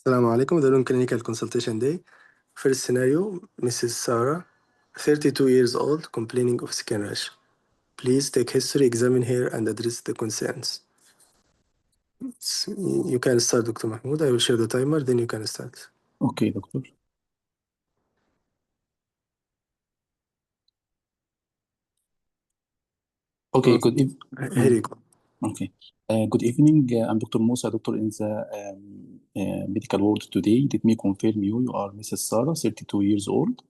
السلام عليكم. The long clinical consultation day. First scenario, Mrs. Sarah, 32 years old, complaining of skin rash. Please take history, examine her, and address the concerns. You can start, Dr. Mahmoud. I will share the timer, then you can start. Okay, doctor. Okay, good evening. Here you go. Okay. Good evening. I'm Dr. Musa, doctor in the medical ward today. Let me confirm you. You are Mrs. Sarah, 32 years old.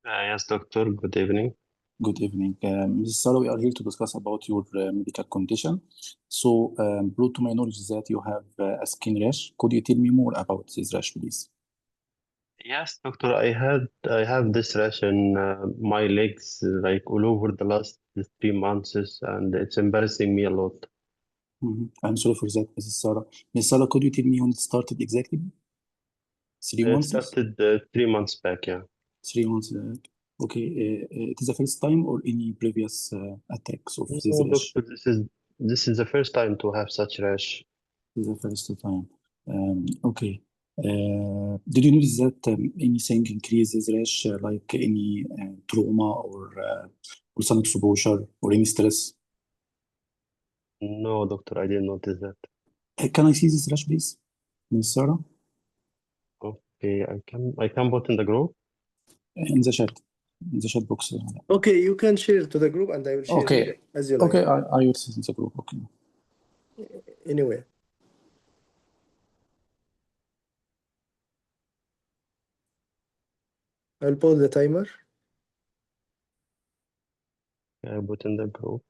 Yes, doctor. Good evening. Good evening. Mrs. Sarah, we are here to discuss about your medical condition. So, brought to my knowledge that you have a skin rash. Could you tell me more about this rash, please? Yes, doctor. I have this rash in my legs, like all over the last 3 months, and it's embarrassing me a lot. I'm sorry for that, Mrs. Sarah. Mrs. Sarah, could you tell me when it started exactly? 3 It months? started 3 months back. Yeah. 3 months back. Okay. It is the first time or any previous attacks of this No, rash? doctor. This is the first time to have such rash. This is the first time. Okay. Did you notice that anything increases rash, like any trauma or some exposure or any stress? No, doctor. I didn't notice that. Can I see this rash, please, Ms. Sarah? Okay, I can put in the group. In the chat box. Okay, you can share to the group, and I will share Okay. it as you like. Okay, I will see in the group. Okay. Anyway. I'll pause the timer. I put in the group.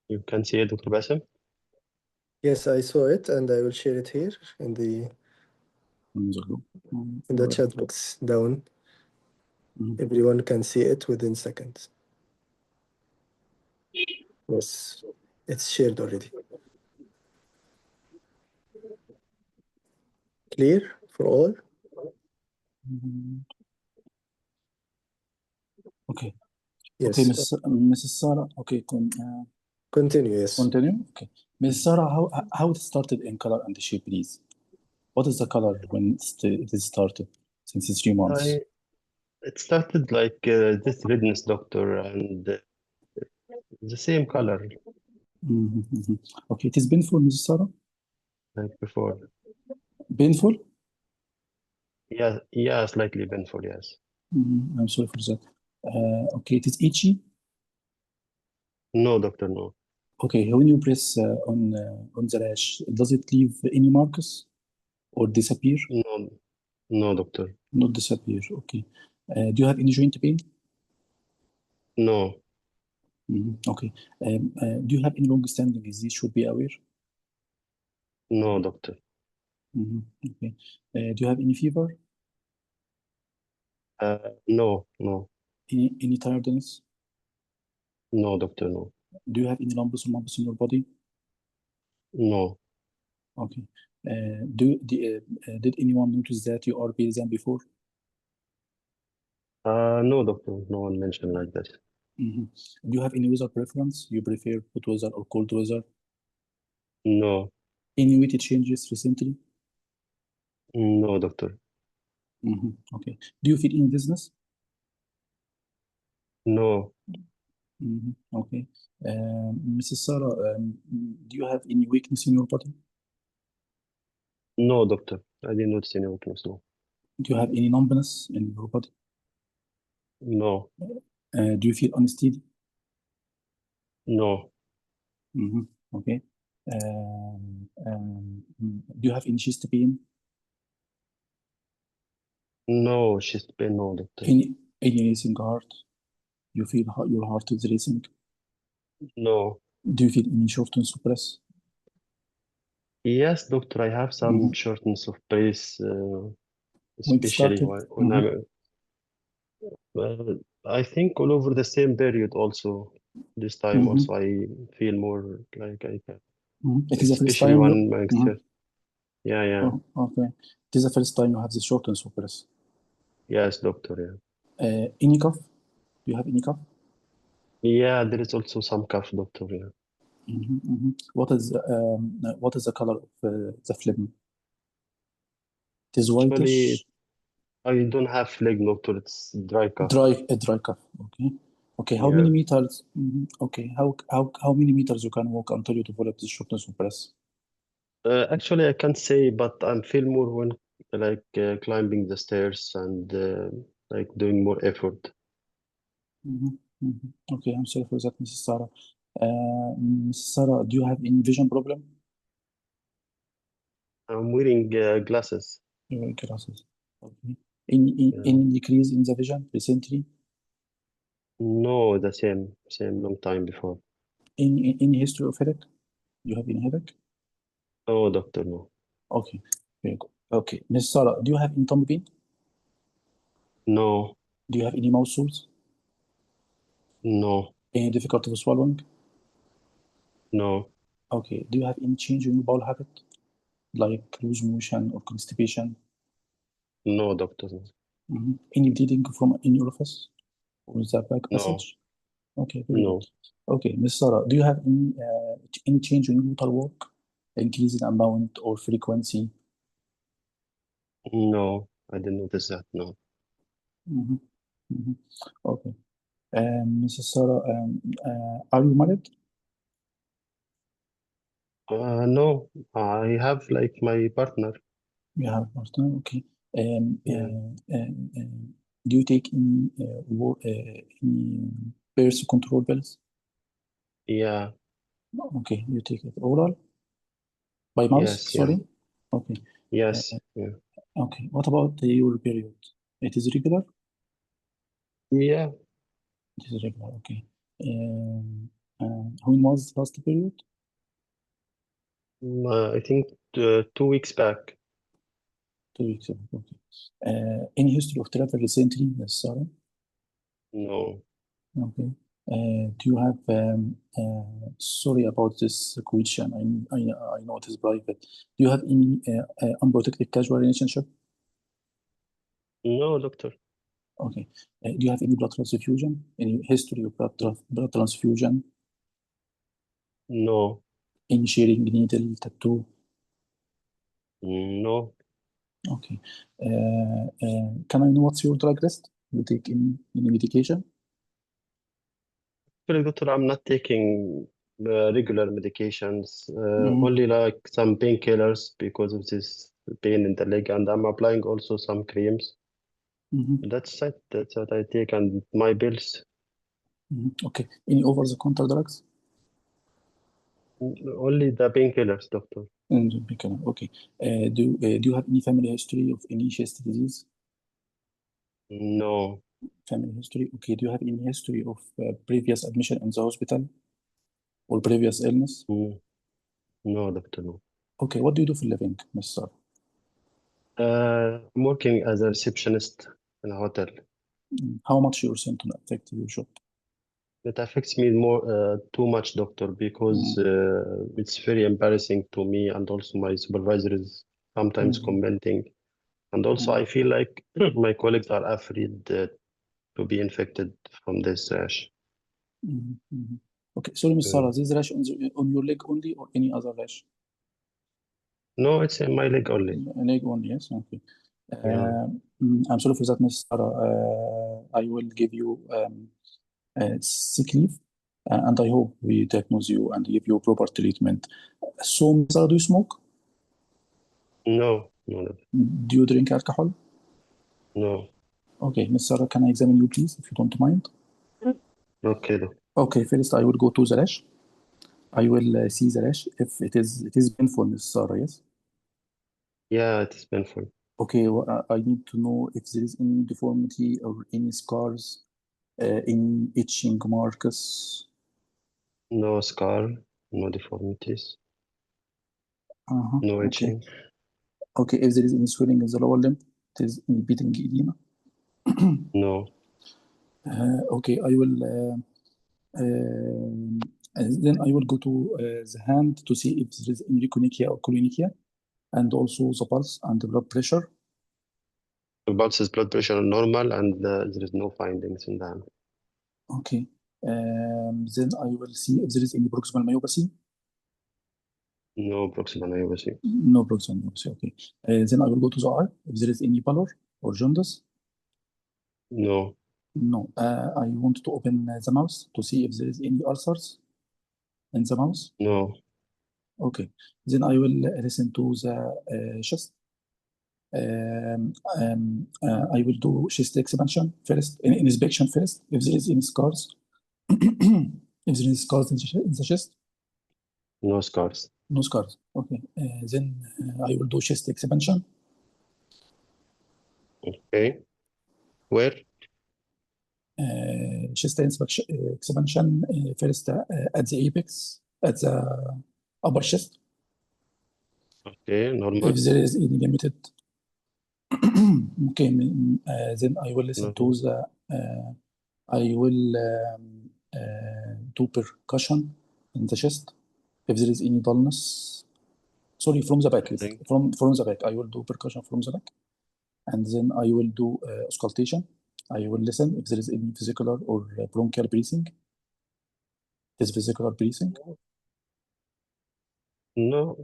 You can see it, Dr. Bassem? Yes, I saw it, and I will share it here in the chat box down. Everyone can see it within seconds. Yes, it's shared already. Clear for all? Okay. Yes. Okay, Mrs. Sarah. Okay, continue. Yes. Continue. Okay, Mrs. Sarah, how it started in color and shape, please? What is the color when it started since it's 3 months? It started like this redness, doctor, and the same color Okay, it is painful, Mrs. Sarah? like before. Painful? Yeah, slightly painful, yes. I'm sorry for that. Okay, it is itchy? No, doctor, no. Okay, when you press on the rash, does it leave any marks or disappear? No, doctor. Not disappear, okay. Do you have any joint pain? No. Okay. Do you have any long-standing disease should be aware? No, doctor. Okay. Do you have any fever? No. Any tiredness? No, doctor, no. Do you have any lumps in your body? No. Okay. Did anyone notice that you are pale than before? No, doctor. No one mentioned like that. Do you have any weather preference? You prefer hot weather or cold weather? No. Any weight changes recently? No, doctor. Okay. Do you feel any dizziness? No. Okay. Mrs. Sarah, do you have any weakness in your body? No, doctor. I didn't notice any weakness, no. Do you have any numbness in your body? No. Do you feel unsteady? No. Okay. Do you have any chest pain? No, chest pain, no, doctor. Any racing heart? You feel your heart is racing? No. Do you feel any shortness of breath? Yes, doctor, I have some shortness of breath, especially when I'm. I think all over the same period also. This time also I feel more like I can. It is the first Especially time. when my Yeah. Oh, okay. It is the first time you have this shortness of breath. Yes, doctor. Yeah. Any cough? Do you have any cough? Yeah, there is also some cough, doctor. Yeah. What is the color of the phlegm? It is whitish, Actually, I don't have phlegm, doctor. It's dry cough. dry cough. Okay. Okay. How Yeah. many meters? Okay. How many meters you can walk until you develop this shortness of breath? Actually, I can't say, but I'm feel more when like climbing the stairs and like doing more effort. Okay. I'm sorry for that, Mrs. Sarah. Mrs. Sarah, do you have any vision problem? I'm wearing glasses. Your glasses. Okay. Any decrease in the vision recently? No, the same long time before. Any history of headache? You have any headache? Oh, doctor, no. Okay. Very good. Okay. Mrs. Sarah, do you have any tummy pain? No, Do you have any mouth sores? no, Any difficulty with swallowing? no, Okay. Do you have any change in your bowel habit, like loose motion or constipation? no, doctor, no. Any bleeding from any orifice or the back No, passage? Okay, very good. no, Okay, Miss Sarah, do you have any change in your water work, increase in amount or frequency? no, I didn't notice that, no. Mhm, mhm. Okay. Mrs. Sarah, are you married? No, I have like my partner. You have a partner. Okay. Yeah, Do you take any birth control pills? yeah, Okay, you take it oral by mouth. yes, yeah, Sorry. Okay. yes, Uh, yeah. okay. What about your period? It is regular. Yeah, It is regular. Okay. When was last period? I think 2 weeks back. 2 weeks ago. Okay. Any history of travel recently, Miss Sarah? No, Okay. Do you have, sorry about this question. I know it is private. Do you have any unprotected casual relationship? no, doctor. Okay. Do you have any blood transfusion? Any history of blood transfusion? No, Any sharing needle, tattoo? no. Okay. Can I know what's your drug list? You take any medication? Actually, doctor, I'm not taking regular medications, Mm-hmm. only like some painkillers because of this pain in the leg, and I'm applying also some creams. Mm-hmm. That's it. That's what I take, and my pills. Okay. Any over-the-counter drugs? Only the painkillers, doctor. Okay. Do you have any family history of any chest disease? No, Family history. Okay. Do you have any history of previous admission in the hospital or previous illness? mm, no, doctor, no. Okay. What do you do for a living, Mr.? I'm working as a receptionist in a hotel. How much your symptom affect your job? It affects me more too much, doctor, because Mm, it's very embarrassing to me, and also my supervisor is sometimes mhm, commenting. And also, mhm, I feel like my colleagues are afraid to be infected from this rash. mhm. Okay. Sorry, Ms. Uh, Sarah, this rash on your leg only or any other rash? no, it's in my leg only. Leg only, yes. Okay. Yeah. I'm sorry for that, Ms. Sarah. I will give you sick leave, and I hope we diagnose you and give you proper treatment. So, Ms. Sarah, do you smoke? No, no, no, Do you drink alcohol? no. Okay, Ms. Sarah, can I examine you, please, if you don't mind? Okay, doc. Okay, first I will go to the rash. I will see the rash. If it is painful, Ms. Sarah, yes. Yeah, it is painful. Okay, I need to know if there is any deformity or any scars, any itching marks. No scar, no deformities, Uh-huh. no Okay. itching. Okay, if there is any swelling in the lower limb, it is any beating edema. No, Okay, I will then I will go to the hand to see if there is any leukonychia or colionychia. and also the pulse and the blood pressure. The pulse is blood pressure are normal, and there is no findings in the hand. Okay. Then I will see if there is any proximal myopathy. No proximal myopathy. No proximal myopathy. Okay. Then I will go to the eye if there is any pallor or jaundice. No. No. I want to open the mouth to see if there is any ulcers in the mouth. No. Okay. Then I will listen to the chest. I will do chest expansion first, inspection first, if there is any scars. If there is scars in the chest. No scars. No scars. Okay. Then I will do chest expansion. Okay. Where? Chest expansion first at the apex, at the upper chest. Okay, normal. If there is any limited. Okay. Then I will listen to the. I will do percussion in the chest. If there is any dullness, sorry, from the back. From the back, I will do percussion from the back, and then I will do auscultation. I will listen if there is any vesicular or bronchial breathing. Is vesicular breathing? No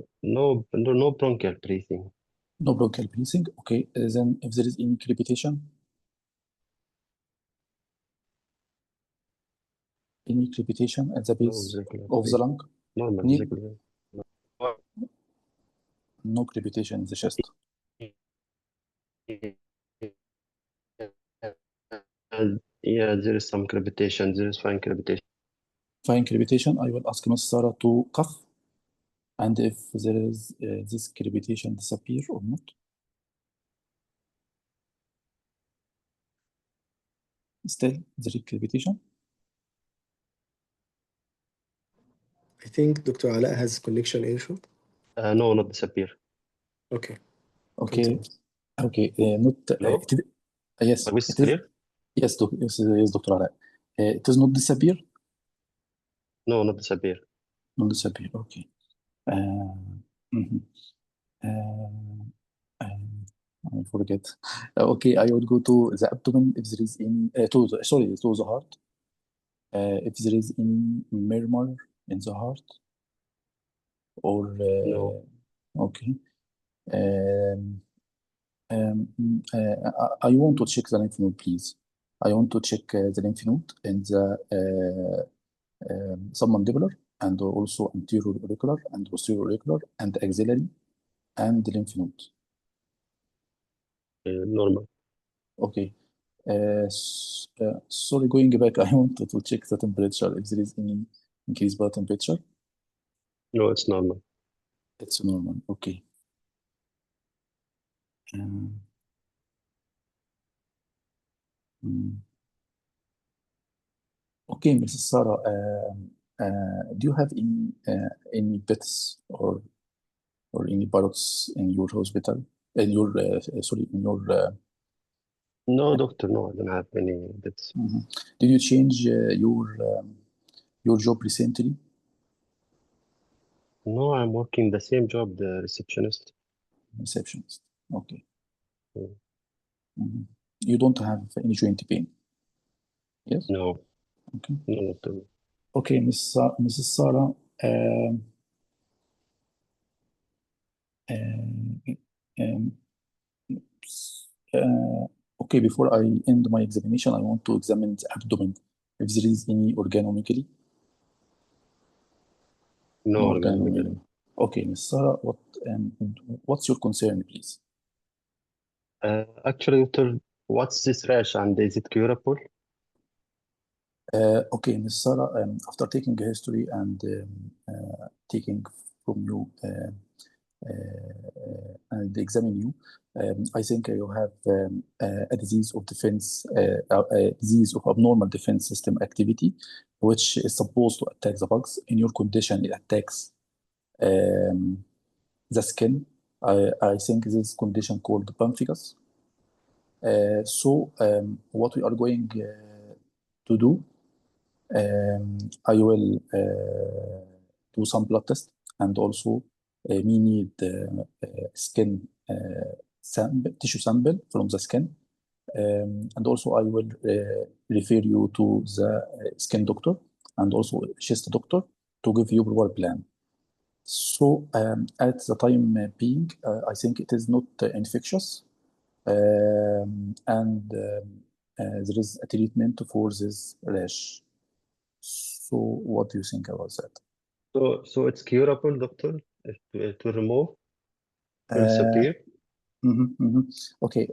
bronchial breathing. No bronchial breathing. Okay. Then if there is any crepitation. Any crepitation at the base of the lung? Normal. No crepitation in the chest. Yeah, there is some crepitation. There is fine crepitation. Fine crepitation. I will ask Ms. Sarah to cough, and if there is this crepitation disappear or not. Still, there is crepitation. I think Dr. Ala has connection issue. No, not disappear. Okay. Okay. Continue. Okay. Not. No? Yes. My voice is It is. clear? Yes, yes, Dr. Ala. It is not disappear. No, not disappear. Not disappear. Okay. I forget. Okay, I would go to the abdomen if there is any. To the heart. If there is any murmur in the heart, or No. okay. I want to check the lymph node, please. I want to check the lymph node in the submandibular, and also anterior auricular and posterior auricular and axillary and the lymph node. Normal. Okay. Sorry, going back, I wanted to check the temperature, if there is any increased blood temperature. No, it's normal. It's normal. Okay. Okay, Mrs. Sarah, do you have any pets or any parrots in your hospital? In your in your No, doctor, no, I don't have any pets. Did you change your job recently? No, I'm working the same job, the receptionist. Receptionist. Okay. Mm. You don't have any joint pain? Yes? No. Okay. No, doctor. Okay, Mrs. Sarah, okay, before I end my examination, I want to examine the abdomen, if there is any organomegaly. No organomegaly. Okay, Ms. Sarah, what's your concern, please? Actually, doctor, what's this rash and is it curable? Okay, Ms. Sarah, after taking a history and taking from you and examine you, I think you have a disease of a disease of abnormal defense system activity, which is supposed to attack the bugs. In your condition, it attacks the skin. I think this is condition called pemphigus. So what we are going to do, I will do some blood test and also we need skin tissue sample from the skin. And also I will refer you to the skin doctor and also chest doctor to give you proper plan. So at the time being, I think it is not infectious, and there is a treatment for this rash. So what do you think about that? So it's curable, doctor? To remove, to Uh, disappear? Okay,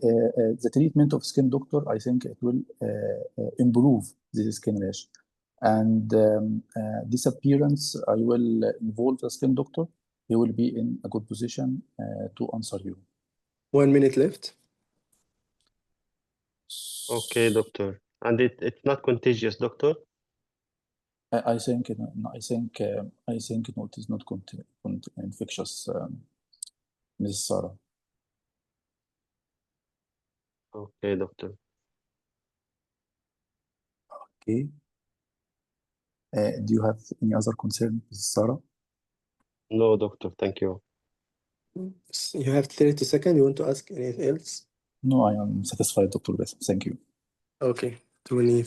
the treatment of skin doctor, I think it will improve this skin rash. And disappearance, I will involve the skin doctor. He will be in a good position to answer you. 1 minute left. Okay, doctor. And it's not contagious, doctor? I think I think no, it is not infectious, Mrs. Sarah. Okay, doctor. Okay. Do you have any other concern, Mrs. Sarah? No, doctor, thank you. You have 30 seconds. You want to ask anything else? No, I am satisfied, Dr. Bassem. Thank you. Okay, 20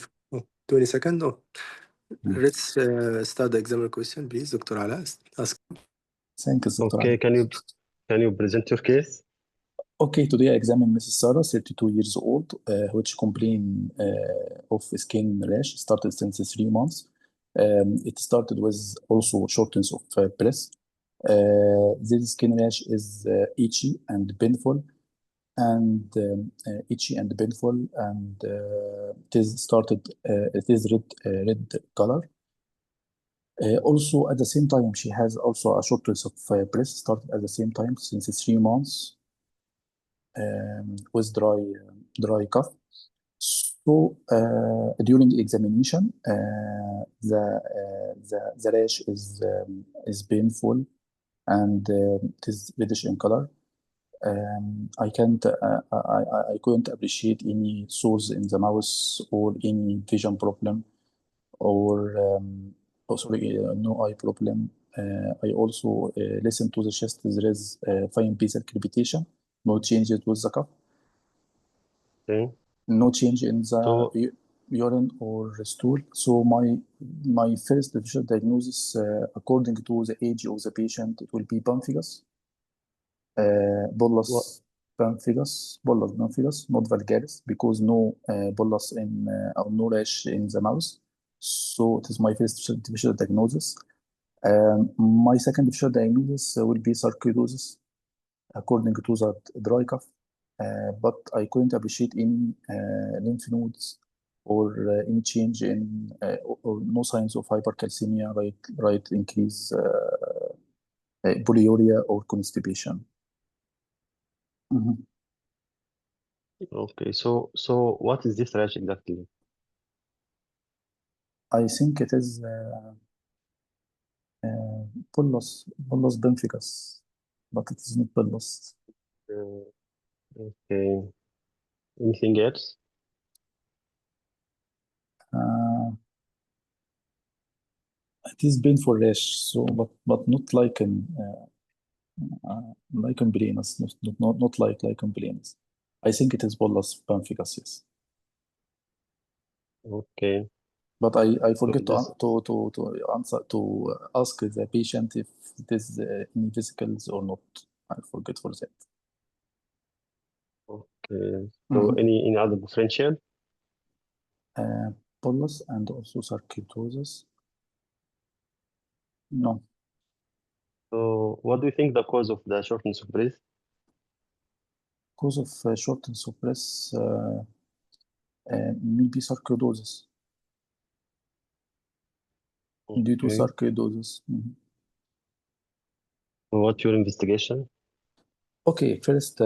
seconds. Oh. Mm. Let's start the examiner question, please. Dr. Ala, ask. Thank you, Dr. Okay, Ali. can you present your case? Okay, today I examine Mrs. Sarah, 32 years old, which complain of skin rash started since 3 months. It started with also shortness of breath. This skin rash is itchy and painful, and it is started. It is red color. Also, at the same time, she has also a shortness of breath started at the same time since 3 months. With dry cough. So during examination, the rash is painful and it is reddish in color. I couldn't appreciate any sores in the mouth or any vision problem or no eye problem. I also listened to the chest. There is fine basal crepitation, no changes with the cough, Okay. no change in the So, urine or stool. So my first official diagnosis, according to the age of the patient, it will be pemphigus, bullous what? bullous pemphigus, not vulgaris, because no bullous in or no rash in the mouth. So it is my first official diagnosis. My second official diagnosis will be sarcoidosis, according to the dry cough. But I couldn't appreciate any lymph nodes or any change in or no signs of hypercalcemia, right increase polyuria or constipation. Mhm. Okay, so what is this rash exactly? I think it is bullous pemphigus, but it is not bullous. Uh, okay. Anything else? Uh, it is painful rash, so but not like in lichen planus, not like lichen planus. I think it is bullous pemphigus, yes. Okay. But I So forget this, to answer to ask the patient if it is any vesicles or not. I forget for that. okay. So Mhm. any other differential? Bullous and also sarcoidosis. No, So what do you think the cause of the shortness of breath? cause of shortness of breath, maybe sarcoidosis due to Okay. sarcoidosis. Mhm. What's your investigation? Okay, first,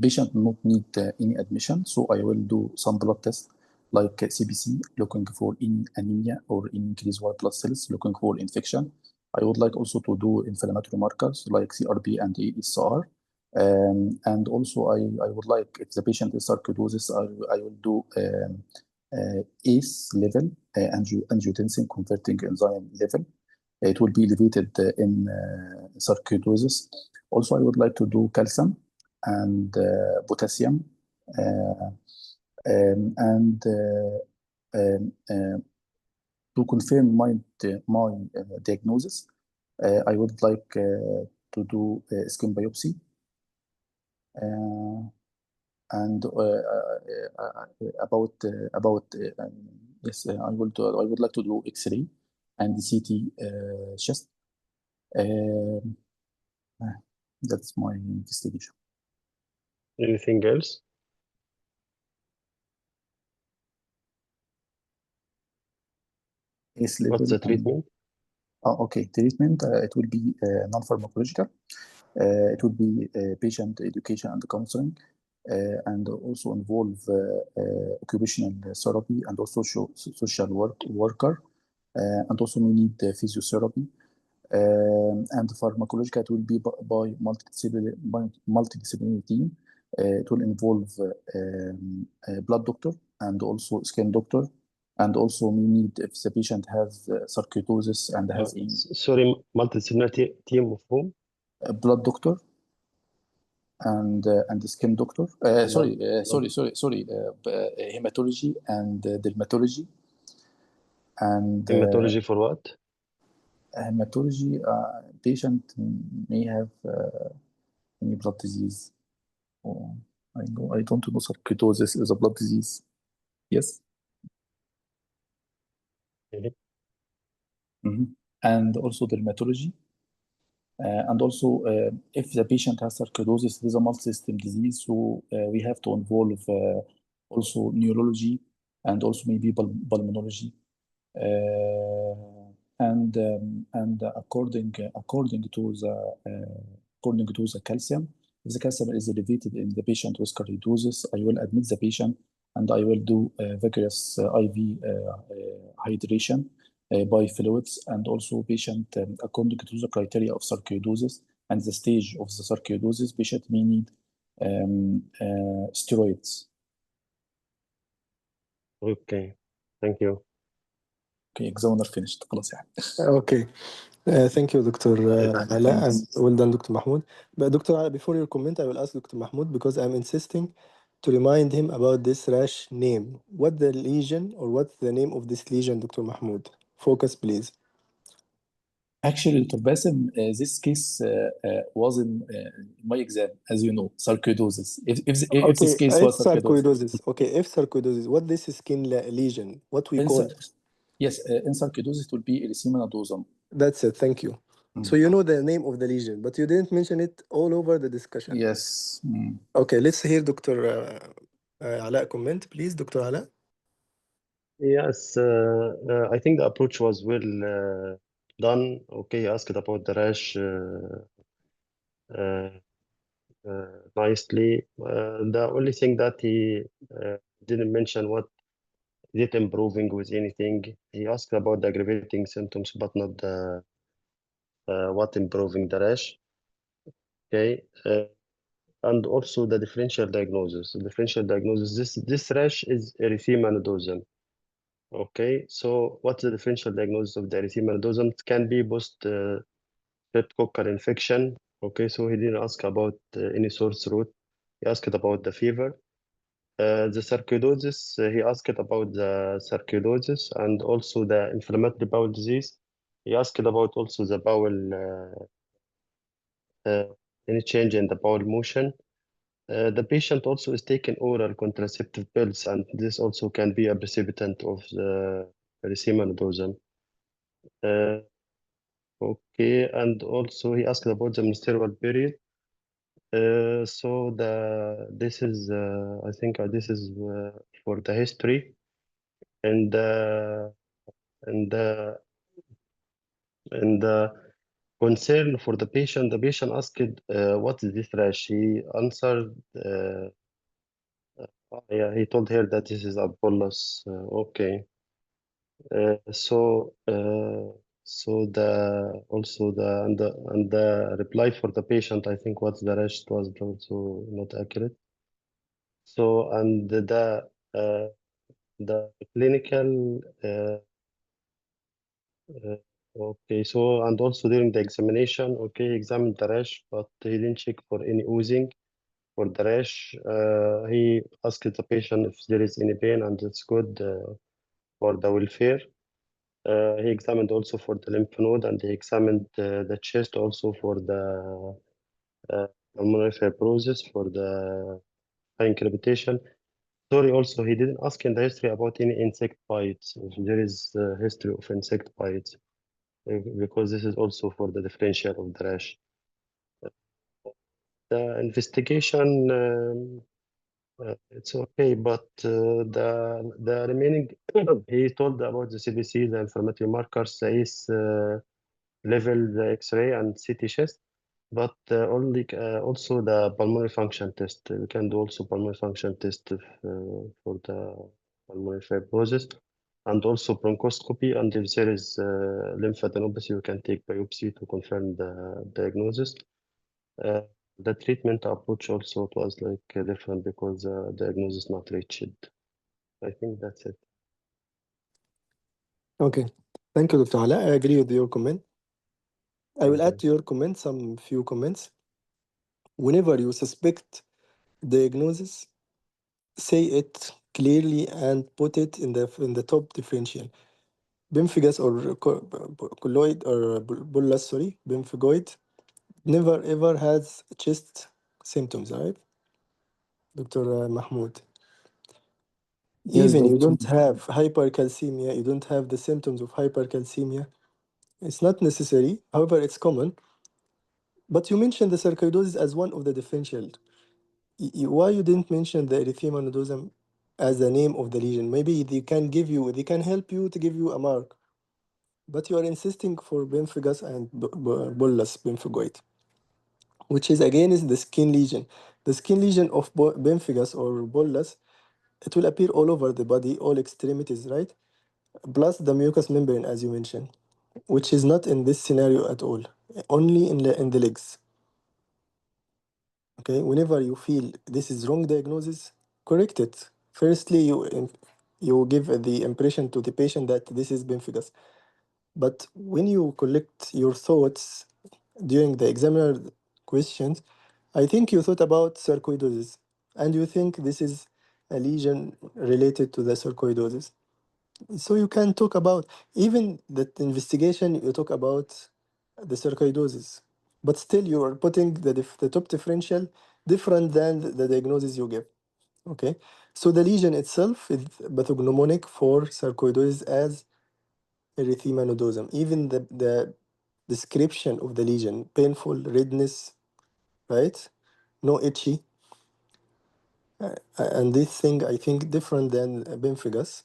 patient not need any admission, so I will do some blood tests like CBC, looking for any anemia or any increased white blood cells, looking for infection. I would like also to do inflammatory markers like CRP and ASR. And also, I would like, if the patient is sarcoidosis, I will do ACE level, angiotensin converting enzyme level. it will be elevated in sarcoidosis. Also, I would like to do calcium and potassium and to confirm my diagnosis. I would like to do skin biopsy. And about yes, I would like to do X-ray and CT chest. That's my investigation. Anything else? ACE level. What's the treatment? Okay, treatment. It will be non-pharmacological. It will be patient education and counseling, and also involve occupational therapy and also social worker, and also we need physiotherapy. And pharmacological, it will be by multidisciplinary team. It will involve a blood doctor and also skin doctor, and also we need if the patient has sarcoidosis and has Sorry, multidisciplinary team of whom? a blood doctor and the skin doctor. Sorry, hematology and dermatology. And Hematology for what? hematology patient may have any blood disease. Oh, I don't know sarcoidosis is a blood disease. Yes. Mhm. Mm-hmm. And also dermatology. And also, if the patient has sarcoidosis, it is a multi-system disease, so we have to involve also neurology and also maybe pulmonology. And according to the calcium, if the calcium is elevated in the patient with sarcoidosis, I will admit the patient and I will do vigorous IV hydration by fluids, and also patient according to the criteria of sarcoidosis and the stage of the sarcoidosis, patient may need steroids. Okay, thank you. Okay, examiner finished. خلاص يعني. Okay. Thank you, Dr. Ala, and well done, Dr. Mahmoud. But Dr. Ala, before your comment, I will ask Dr. Mahmoud because I'm insisting to remind him about this rash name. What the lesion or what's the name of this lesion, Dr. Mahmoud? Focus, please. Actually, Dr. Bassem, this case was in my exam, as you know, sarcoidosis. If this case was sarcoidosis. Okay, if sarcoidosis, what this skin lesion? What we call? Yes, in sarcoidosis it will be erythema nodosum. That's it. Thank you. So you know the name of the lesion, but you didn't mention it all over the discussion. Yes. Okay, let's hear Dr. Ala comment, please, Dr. Ala. Yes, I think the approach was well done. Okay, asked about the rash nicely. The only thing that he didn't mention what is it improving with anything. He asked about the aggravating symptoms, but not the what improving the rash. Okay, and also the differential diagnosis. The differential diagnosis. This rash is erythema nodosum. Okay, so what's the differential diagnosis of the erythema nodosum? It can be post streptococcal infection. Okay, so he didn't ask about any source root. He asked about the fever. The sarcoidosis, he asked about the sarcoidosis and also the inflammatory bowel disease. He asked about also the bowel, any change in the bowel motion. The patient also is taking oral contraceptive pills, and this also can be a precipitant of the erythema nodosum. Okay, and also he asked about the menstrual period. So this is I think this is for the history, and and uh, and concern for the patient. The patient asked, "What is this rash?" He answered, "Yeah." He told her that this is a bolus. Okay. So the also the reply for the patient, I think what's the rest was also not accurate. So and the clinical Okay, so and also during the examination, okay, he examined the rash, but he didn't check for any oozing for the rash. He asked the patient if there is any pain, and it's good for the welfare. He examined also for the lymph node, and he examined the chest also for the pulmonary fibrosis, for the fine crepitation. Sorry, also, he didn't ask in the history about any insect bites, if there is a history of insect bites, because this is also for the differential of the rash. The investigation, it's okay, but the remaining, he told about the CBC, the inflammatory markers, the ACE level, the X-ray and CT chest, but only also the pulmonary function test. We can do also pulmonary function test for the pulmonary fibrosis, and also bronchoscopy. And if there is lymphadenopathy, we can take biopsy to confirm the diagnosis. Uh, the treatment approach also was like different because diagnosis not reached. I think that's it. Okay. Thank you, Dr. Ala. I agree with your comment. I will Thank add you. to your comment some few comments. Whenever you suspect diagnosis, say it clearly and put it in the top differential. Bemphigus or colloid or bullous, sorry, bemphigoid never ever has chest symptoms, right? Dr. Mahmoud. Yes, Even you doctor. don't have hypercalcemia, you don't have the symptoms of hypercalcemia. It's not necessary, however, it's common. But you mentioned the sarcoidosis as one of the differential. Why you didn't mention the erythema nodosum as the name of the lesion? Maybe they can help you to give you a mark. But you are insisting for bemphigus and bullous bemphigoid, which is again is the skin lesion. The skin lesion of bemphigus or bullous, it will appear all over the body, all extremities, right? Plus the mucous membrane, as you mentioned, which is not in this scenario at all, only in the legs. Okay, whenever you feel this is wrong diagnosis, correct it. Firstly, you give the impression to the patient that this is bemphigus. But when you collect your thoughts during the examiner questions, I think you thought about sarcoidosis, and you think this is a lesion related to the sarcoidosis. So you can talk about even that investigation. You talk about the sarcoidosis, but still you are putting the top differential different than the diagnosis you give. Okay, so the lesion itself is pathognomonic for sarcoidosis as erythema nodosum. Even the description of the lesion, painful redness, right? No itchy. And this thing I think different than bemphigus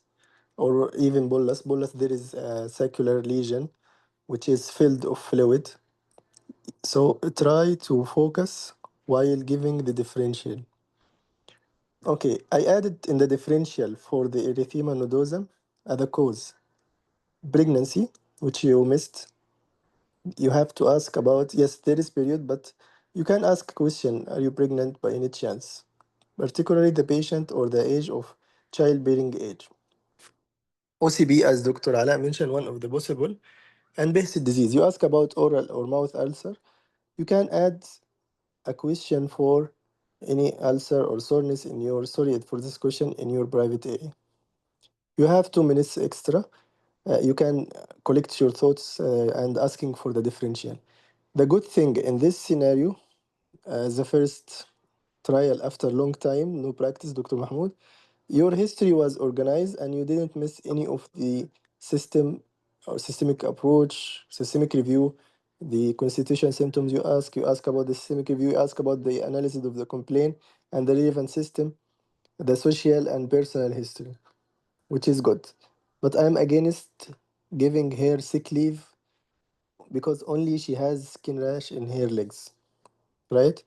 or even bullous. Bullous, there is a circular lesion which is filled of fluid. So try to focus while giving the differential. Okay, I added in the differential for the erythema nodosum the cause. Pregnancy, which you missed. You have to ask about, yes, there is period, but you can ask a question, are you pregnant by any chance? Particularly the patient or the age of childbearing age. OCB, as Dr. Ala mentioned, one of the possible. And basic disease. You ask about oral or mouth ulcer. You can add a question for any ulcer or soreness in your, sorry for this question, in your private area. You have 2 minutes extra. You can collect your thoughts and asking for the differential. The good thing in this scenario, the first trial after long time, no practice, Dr. Mahmoud, your history was organized and you didn't miss any of the system or systemic approach, systemic review, the constitution symptoms you ask about the systemic review, you ask about the analysis of the complaint and the relevant system, the social and personal history, which is good. But I'm against giving her sick leave because only she has skin rash in her legs, right?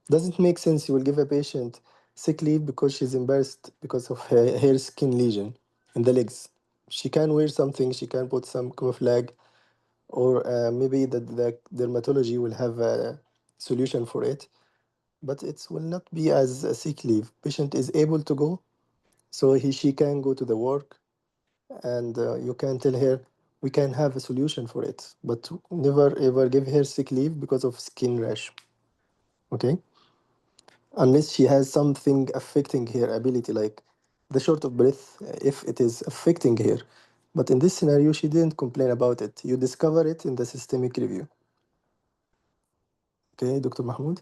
Doesn't make sense. You will give a patient sick leave because she's embarrassed because of her skin lesion in the legs. She can wear something, she can put some camouflage, or maybe the dermatology will have a solution for it. But it will not be as a sick leave. Patient is able to go, so she can go to the work, and you can tell her we can have a solution for it, but never ever give her sick leave because of skin rash. Okay, unless she has something affecting her ability, like the short of breath, if it is affecting her. But in this scenario, she didn't complain about it. You discover it in the systemic review. Okay, Dr. Mahmoud.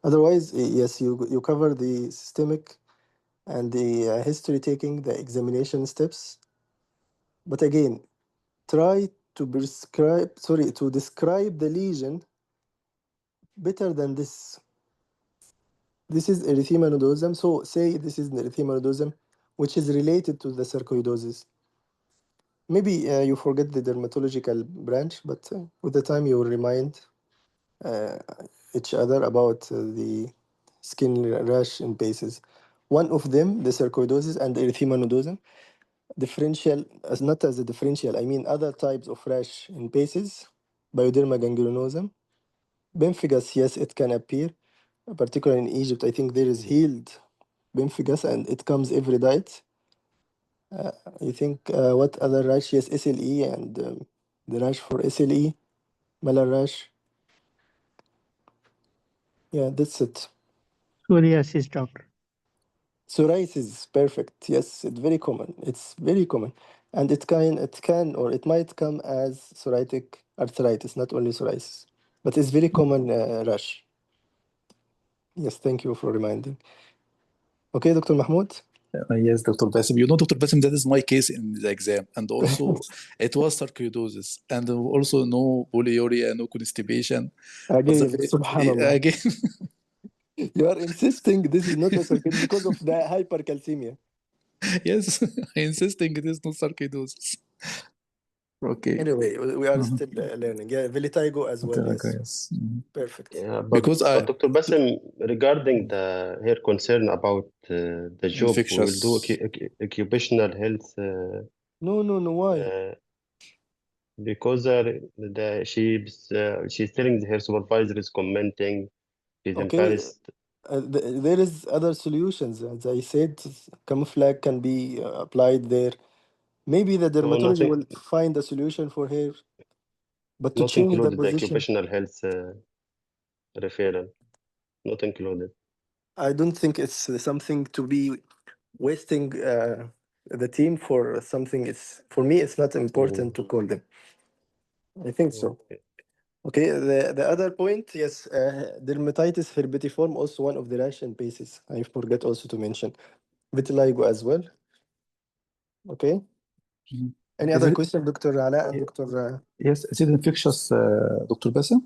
Otherwise, yes, you cover the systemic and the history taking, the examination steps. But again, try to describe the lesion better than this. This is erythema nodosum. So say this is an erythema nodosum, which is related to the sarcoidosis. Maybe you forget the dermatological branch, but with the time you will remind uh, each other about the skin rash in bases. One of them, the sarcoidosis and erythema nodosum, differential, as not as a differential, I mean other types of rash in bases, bioderma gangrenosum, bemphigus, yes, it can appear, particularly in Egypt. I think there is healed bemphigus and it comes every diet. I think what other rash? Yes, SLE and the rash for SLE, malar rash. Yeah, that's it. Psoriasis, doctor. Psoriasis, perfect. Yes, it's very common. It's very common, and it can or it might come as psoriatic arthritis, not only psoriasis, but it's very common rash. Yes, thank you for reminding. Okay, Dr. Mahmoud. Yes, Dr. Basim. You know, Dr. Basim, that is my case in the exam. And also, it was sarcoidosis. And also, no polyuria, no constipation. But Again, subhanallah. again, You are insisting this is not a sarcoidosis because of the hypercalcemia. yes, insisting it is not sarcoidosis. Okay. Anyway, we are Mhm. still learning. Yeah, Velitigo as well. Okay, Yes, yes. Mhm. perfect. Yeah, Because but Dr. Bassem, regarding her concern about the job, we will do infectious. occupational health No, no, no. Why? uh, because she's telling her supervisor is commenting, she's Okay, embarrassed. there is other solutions. As I said, camouflage can be applied there. Maybe the So dermatology will find a solution for her, but to not change the included the position, occupational health referral, not included. I don't think it's something to be wasting the team for something. It's for me, it's not important Mm, to call them. I think so. okay. Okay, the other point, yes, dermatitis herpetiform, also one of the rash and bases. I forget also to mention vitiligo as well. Okay. Mhm. Any Is other it? question, Dr. Ala and Dr. Yes, is it infectious, Dr. Basim?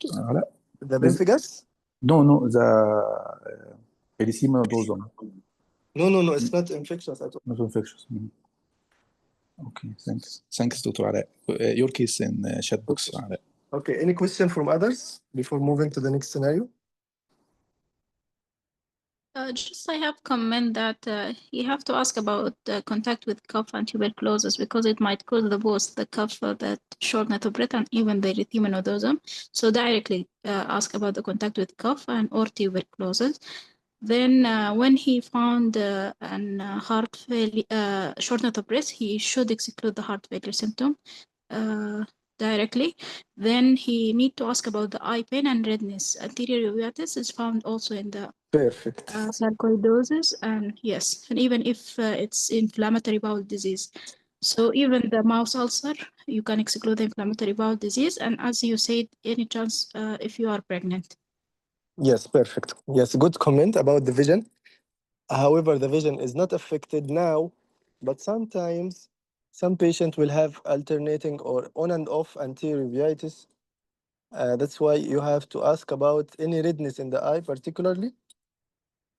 لا. The Is bemphigus? no, no, the erythema nodosum, No, no, no, it's not infectious at all. not infectious. Mhm. Okay, thanks. Thanks, Dr. Alaa. Your case in chat box, Alaa. Okay, any question from others before moving to the next scenario? Just I have comment that you have to ask about contact with cough and tuberculosis because it might cause the both the cough, the shortness of breath, and even the erythema nodosum. So directly ask about the contact with cough and or tuberculosis. Then when he found an heart failure, shortness of breath, he should exclude the heart failure symptom directly. Then he need to ask about the eye pain and redness. Anterior uveitis is found also in the Perfect. sarcoidosis, and yes, and even if it's inflammatory bowel disease. So even the mouth ulcer, you can exclude the inflammatory bowel disease, and as you said, any chance if you are pregnant. Yes, perfect. Yes, good comment about the vision. However, the vision is not affected now, but sometimes some patient will have alternating or on and off anterior uveitis. That's why you have to ask about any redness in the eye, particularly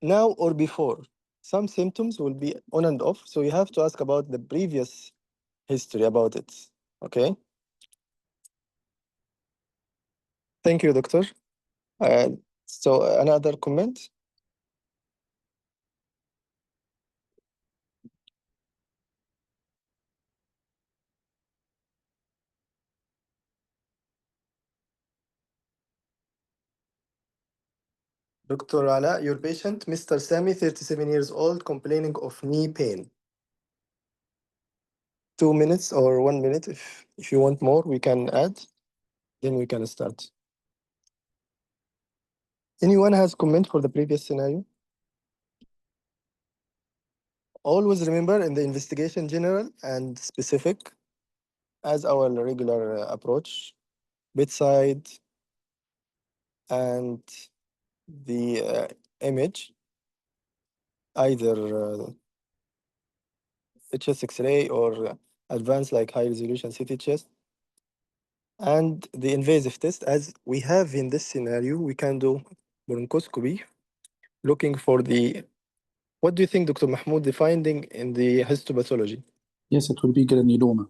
now or before. Some symptoms will be on and off, so you have to ask about the previous history about it. Okay. Thank you, doctor. So another comment. Dr. Ala, your patient, Mr. Sami, 37 years old, complaining of knee pain. 2 minutes or 1 minute. If you want more, we can add. Then we can start. Anyone has comment for the previous scenario? Always remember in the investigation, general and specific, as our regular approach, bedside and the image, either chest X-ray or advanced like high resolution CT chest, and the invasive test. As we have in this scenario, we can do bronchoscopy, looking for the. What do you think, Dr. Mahmoud, the finding in the histopathology? Yes, it will be granuloma.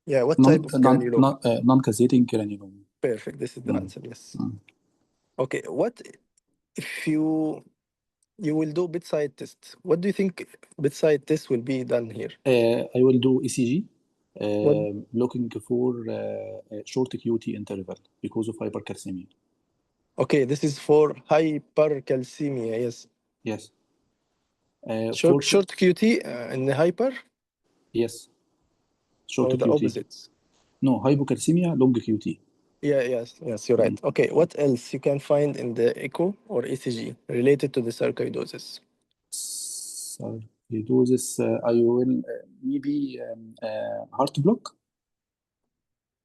Yeah, what type of granuloma? Non-cassating granuloma. Perfect. This is the Mm. answer. Yes. Mm. Okay. What if you will do bedside test? What do you think bedside test will be done here? I will do ECG, What? looking for short QT interval because of hypercalcemia. Okay, this is for hypercalcemia. Yes. Yes. Short QT in the hyper Yes. Short or the QT. opposites? No, hypocalcemia, long QT. Yeah, yes, you're right. Okay, what else you can find in the echo or ECG related to the sarcoidosis? Sarcoidosis, I will maybe heart block.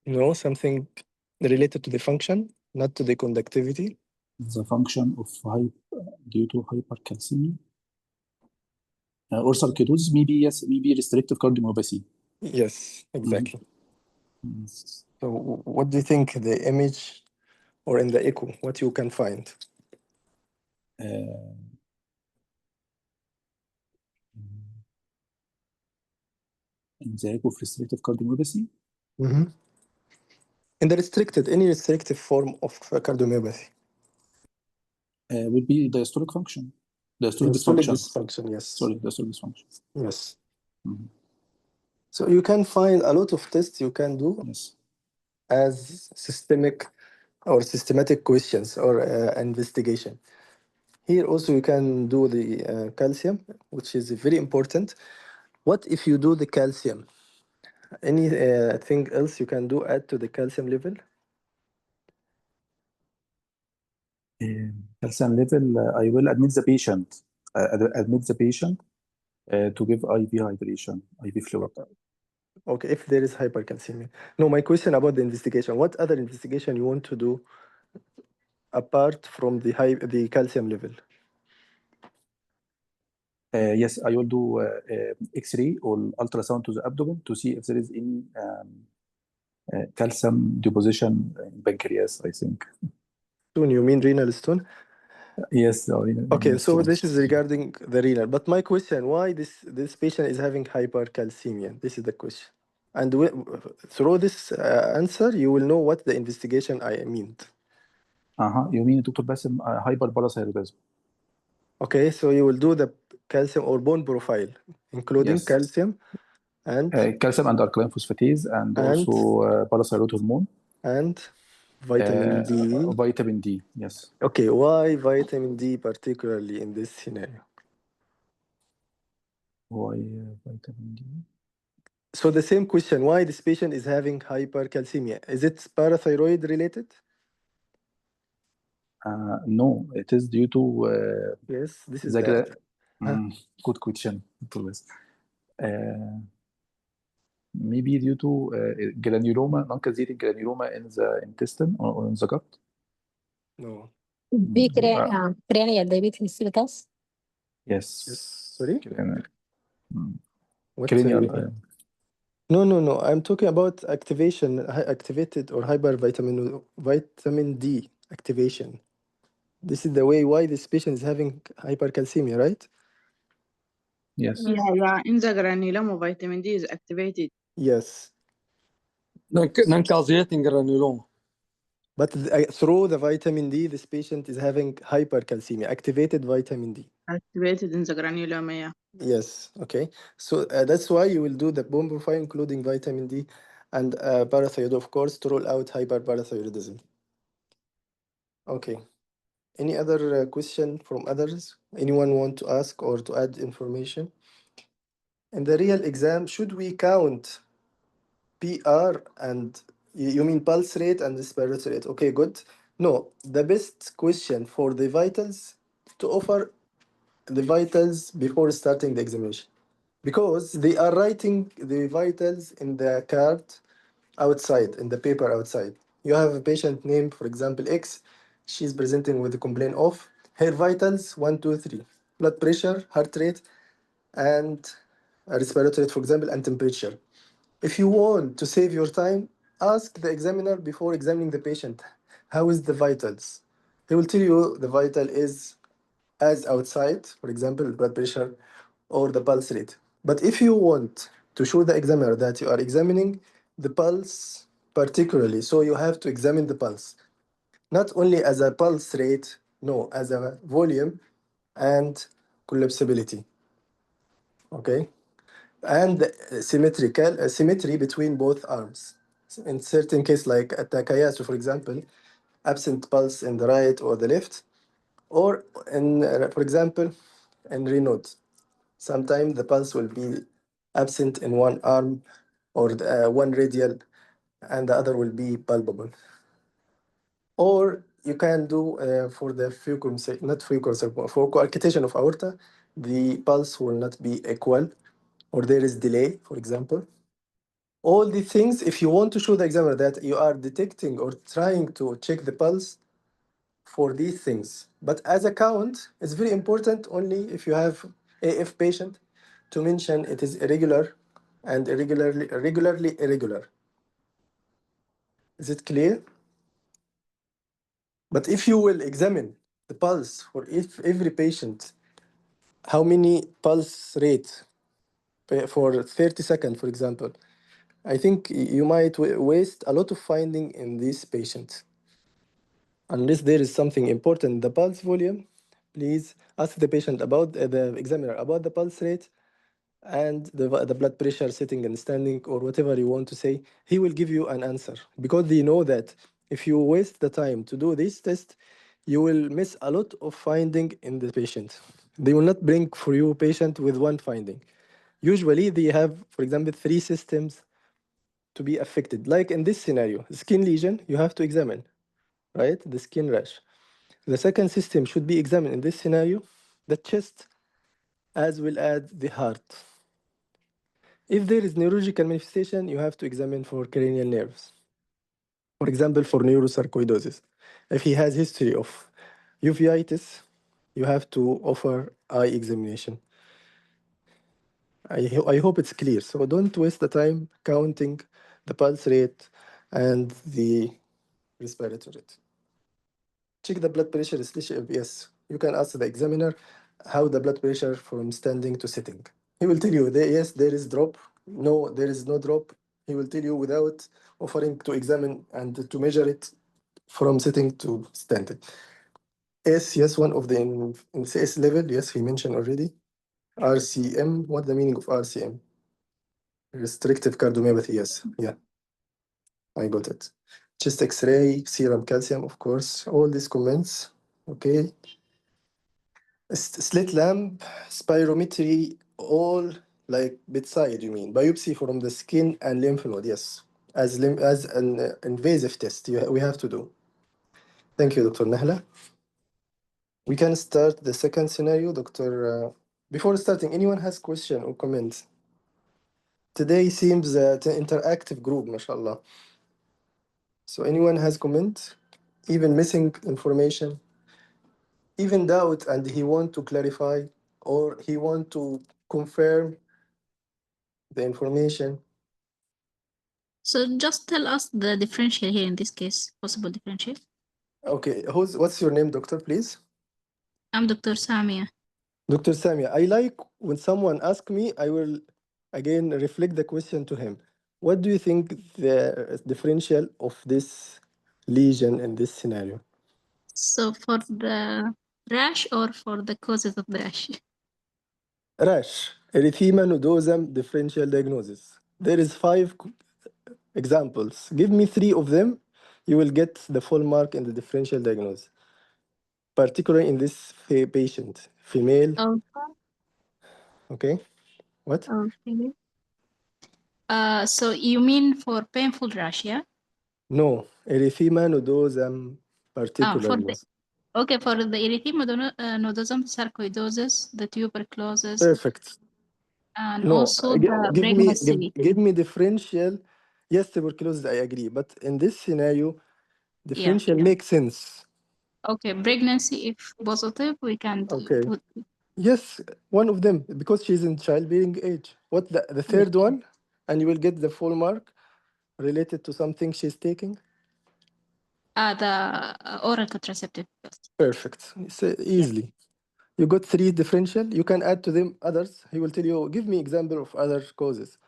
No, something related to the function, not to the conductivity. The function of due to hypercalcemia. Or sarcoidosis, maybe yes, maybe restrictive cardiomyopathy. Yes, exactly. Mm. So what do you think the image or in the echo, what you can find? In the echo of restrictive cardiomyopathy. In the any restrictive form of cardiomyopathy? Would be diastolic function. Diastolic dysfunction, yes. Sorry, diastolic dysfunction. Yes. Mm-hmm. So you can find a lot of tests you can do Yes. as systematic questions or investigation. Here also you can do the calcium, which is very important. What if you do the calcium? Anything else you can do add to the calcium level? Calcium level, I will admit the patient. To give IV hydration, IV fluid. Okay, if there is hypercalcemia. No, my question about the investigation. What other investigation you want to do apart from the calcium level? Yes, I will do X-ray or ultrasound to the abdomen to see if there is any calcium deposition in pancreas, I think. Stone, you mean renal stone? Yes. Okay, so this is regarding the renal. But my question, why this patient is having hypercalcemia? This is the question. And through this answer, you will know what the investigation I meant. You mean Dr. Basim hyperparathyroidism? Okay, so you will do the calcium or bone profile, including Yes. calcium and calcium and alkaline phosphatase and also parathyroid hormone and vitamin D. Vitamin D, yes. Okay, why vitamin D particularly in this scenario? Why vitamin D? So the same question, why this patient is having hypercalcemia? Is it parathyroid related? No, it is due to Yes, this is good question. Maybe due to granuloma, non-cassating granuloma in the intestine or in the gut. No. Be cranial diabetes mellitus. Yes. Sorry? What Cranial. No. I'm talking about activated or vitamin D activation. This is the way why this patient is having hypercalcemia, right? Yes. Yeah. In the granuloma, vitamin D is activated. Yes. Non-causating granuloma. But through the vitamin D, this patient is having hypercalcemia, activated vitamin D. Activated in the granuloma, yeah. Yes, okay. So that's why you will do the bone profile, including vitamin D and parathyroid, of course, to rule out hyperparathyroidism. Okay. Any other question from others? Anyone want to ask or to add information? in the real exam, should we count PR and you mean pulse rate and respiratory rate? Okay, good. No, the best question for the vitals to offer the vitals before starting the examination, because they are writing the vitals in the card outside, in the paper outside. You have a patient name, for example, X. She's presenting with a complaint of her vitals 1, 2, 3, blood pressure, heart rate, and respiratory rate, for example, and temperature. If you want to save your time, ask the examiner before examining the patient, how is the vitals? He will tell you the vital is as outside, for example, blood pressure or the pulse rate. But if you want to show the examiner that you are examining the pulse particularly, so you have to examine the pulse, not only as a pulse rate, no, as a volume and collapsibility. Okay? And symmetry between both arms. In certain case, like at Takayasu, for example, absent pulse in the right or the left, or in, for example, in Raynaud, sometimes the pulse will be absent in one arm or one radial, and the other will be palpable. Or you can do for the fulcrum, not fulcrum, for coarctation of aorta, the pulse will not be equal, or there is delay, for example. All these things, if you want to show the examiner that you are detecting or trying to check the pulse for these things. But as a count, it's very important only if you have AF patient to mention it is irregular and regularly irregular. Is it clear? But if you will examine the pulse for every patient, how many pulse rate for 30 seconds, for example, I think you might waste a lot of finding in these patients. Unless there is something important, the pulse volume, please ask the patient about the examiner about the pulse rate and the blood pressure sitting and standing or whatever you want to say. He will give you an answer, because they know that if you waste the time to do this test, you will miss a lot of finding in the patient. They will not bring for you patient with one finding. Usually they have, for example, 3 systems to be affected. Like in this scenario, skin lesion, you have to examine, right? The skin rash. The second system should be examined in this scenario, the chest, as well as the heart. If there is neurological manifestation, you have to examine for cranial nerves. For example, for neurosarcoidosis. If he has history of uveitis, you have to offer eye examination. I hope it's clear. So don't waste the time counting the pulse rate and the respiratory rate. Check the blood pressure, especially yes. You can ask the examiner how the blood pressure from standing to sitting. He will tell you that yes, there is drop. No, there is no drop. He will tell you without offering to examine and to measure it from sitting to standing. Yes, one of the in CS level, yes, he mentioned already. RCM, what's the meaning of RCM? Restrictive cardiomyopathy, yes, yeah, I got it. Chest X-ray, serum calcium, of course, all these comments, okay. Slit lamp, spirometry, all like bedside, you mean? Biopsy from the skin and lymph node, yes. As an invasive test we have to do. Thank you, Dr. Nahla. We can start the second scenario, Dr. Before starting, anyone has question or comment? Today seems an interactive group, mashallah. So anyone has comment? Even missing information? Even doubt and he want to clarify or he want to confirm the information. So just tell us the differential here in this case, possible differential. Okay, what's your name, doctor, please? I'm Dr. Samia. Dr. Samia, I like when someone asks me, I will again reflect the question to him. What do you think the differential of this lesion in this scenario? So for the rash or for the causes of the rash? Rash, erythema nodosum differential diagnosis. There is 5 examples. Give me 3 of them. You will get the full mark in the differential diagnosis. Particularly in this patient, female. Oh, Okay. What? Okay. So you mean for painful rash, yeah? No, erythema nodosum For particularly. okay, for the erythema nodosum sarcoidosis, the tuberculosis, Perfect. and No, also the pregnancy. give me differential. Yes, tuberculosis, I agree. But in this scenario, differential makes sense. Okay, pregnancy, if positive, we can Okay. put. Yes, one of them, because she's in childbearing age. What the third one? And you will get the full mark related to something she's taking. The oral contraceptive. Perfect. It's, easily. You got 3 differential. You can add to them others. He will tell you, give me example of other causes.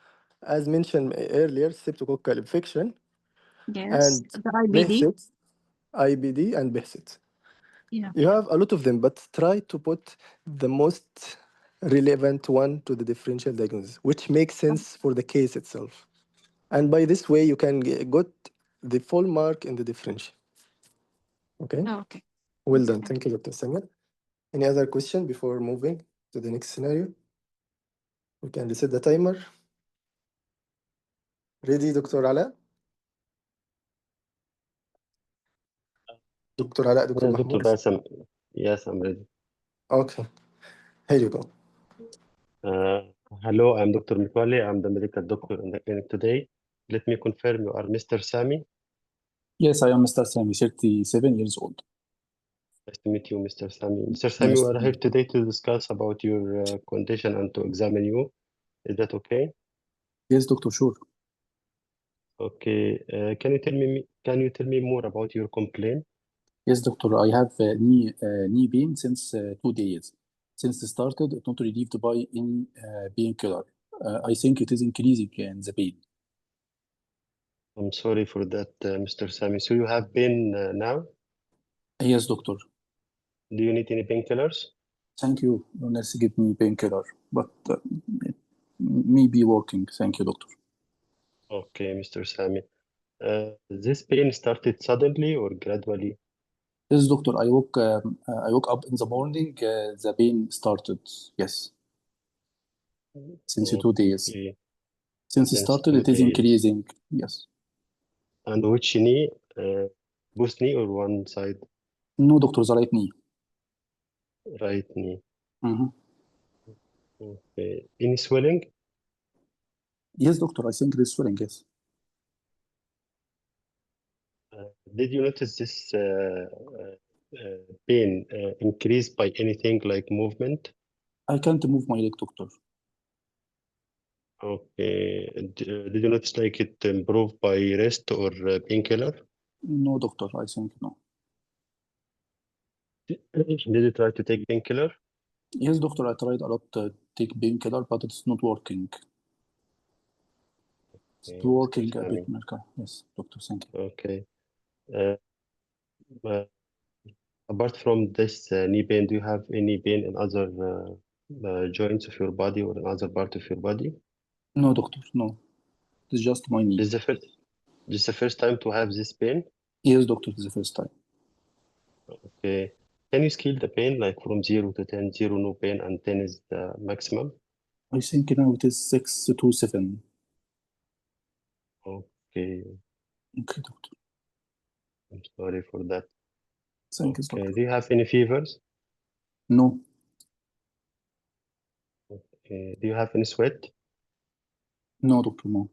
As mentioned earlier, streptococcal infection Yes, and the IBD. BEHSIT, IBD and BEHSIT. Yeah. You have a lot of them, but try to put the most relevant one to the differential diagnosis, which makes sense for the case itself. And by this way, you can get the full mark in the differential. Okay? Okay. Well done. Thank you, Dr. Samir. Any other question before moving to the next scenario? We can reset the timer. Ready, Dr. Ala? Dr. Ala, Dr. Yes, Dr. Mahmoud? Bassam. Yes, I'm ready. Okay, here you go. Hello, I'm Dr. Mitwali. I'm the medical doctor in the clinic today. Let me confirm you are Mr. Sami. Yes, I am Mr. Sami, 37 years old. Nice to meet you, Mr. Sami. Mr. Sami, Nice we to are meet here you. today to discuss about your condition and to examine you. Is that okay? Yes, doctor, sure. Okay. Can you tell me more about your complaint? Yes, doctor, I have knee pain since 2 days. Since it started, it not relieved by any painkiller. I think it is increasing in the pain. I'm sorry for that, Mr. Sami. So you have pain now? Yes, doctor. Do you need any painkillers? Thank you. No nurse give me painkiller, but it may be working. Thank you, doctor. Okay, Mr. Sami. This pain started suddenly or gradually? Yes, doctor. I woke up in the morning. The pain started. Yes, since 2 days. Okay, Since it since started, 2 it is days. increasing. Yes. And which knee? Both knee or one side? No, doctor, the right knee. Right knee. Mhm. Okay. Any swelling? Yes, doctor. I think it is swelling. Yes. Did you notice this pain increase by anything like movement? I can't move my leg, doctor. Okay. Did you notice like it improved by rest or painkiller? No, doctor. I think no. Did you try to take painkiller? Yes, doctor. I tried a lot to take painkiller, but it's not working. It's Okay, working Mr. a bit, Sami. Mirka. Yes, doctor. Thank you. Okay. Uh, uh, Apart from this knee pain, do you have any pain in other joints of your body or in other part of your body? No, doctor. No. It's just my knee. This is the first time to have this pain? Yes, doctor. It's the first time. Okay. Can you scale the pain like from 0 to 10? 0 no pain and 10 is the maximum? I think now it is 6 to 7. Okay. Okay, doctor. I'm sorry for that. Thank you, Okay. doctor. Do you have any fevers? No. Okay. Do you have any sweat? No, doctor. No.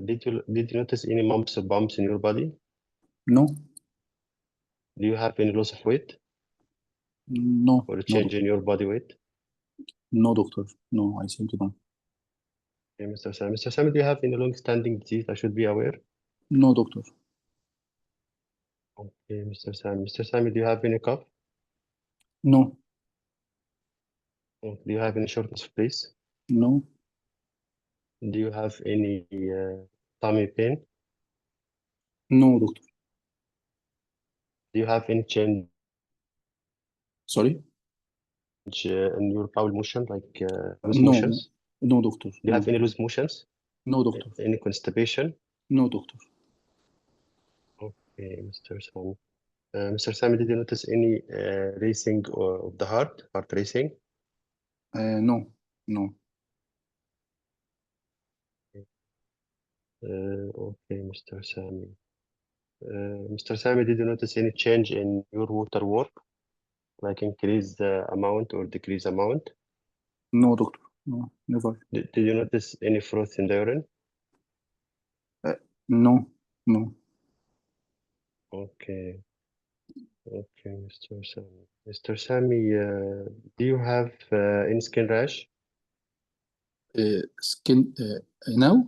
Did you notice any bumps or bumps in your body? No. Do you have any loss of weight No. or a No, change in your body weight? no, doctor. No, I think no. Okay, Mr. Sam. Mr. Sam, do you have any long-standing disease I should be aware? No, doctor. Okay, Mr. Sam. Mr. Sam, do you have any cough? No. Do you have any shortness of breath? No. Do you have any tummy pain? No, doctor. Do you have any change Sorry? in your bowel motion, like loose No. motions? No, doctor. Do you No. have any loose motions? No, doctor. Any constipation? No, doctor. Okay, Mr. Sam. Mr. Sam, did you notice any racing of the heart racing? No. No. Okay, Mr. Sami. Mr. Sami, did you notice any change in your water work, like increase the amount or decrease amount? No, doctor. No, never. Did you notice any froth in the urine? No, no. Okay. Okay, Mr. Sami. Mr. Sami, do you have any skin rash? Skin now?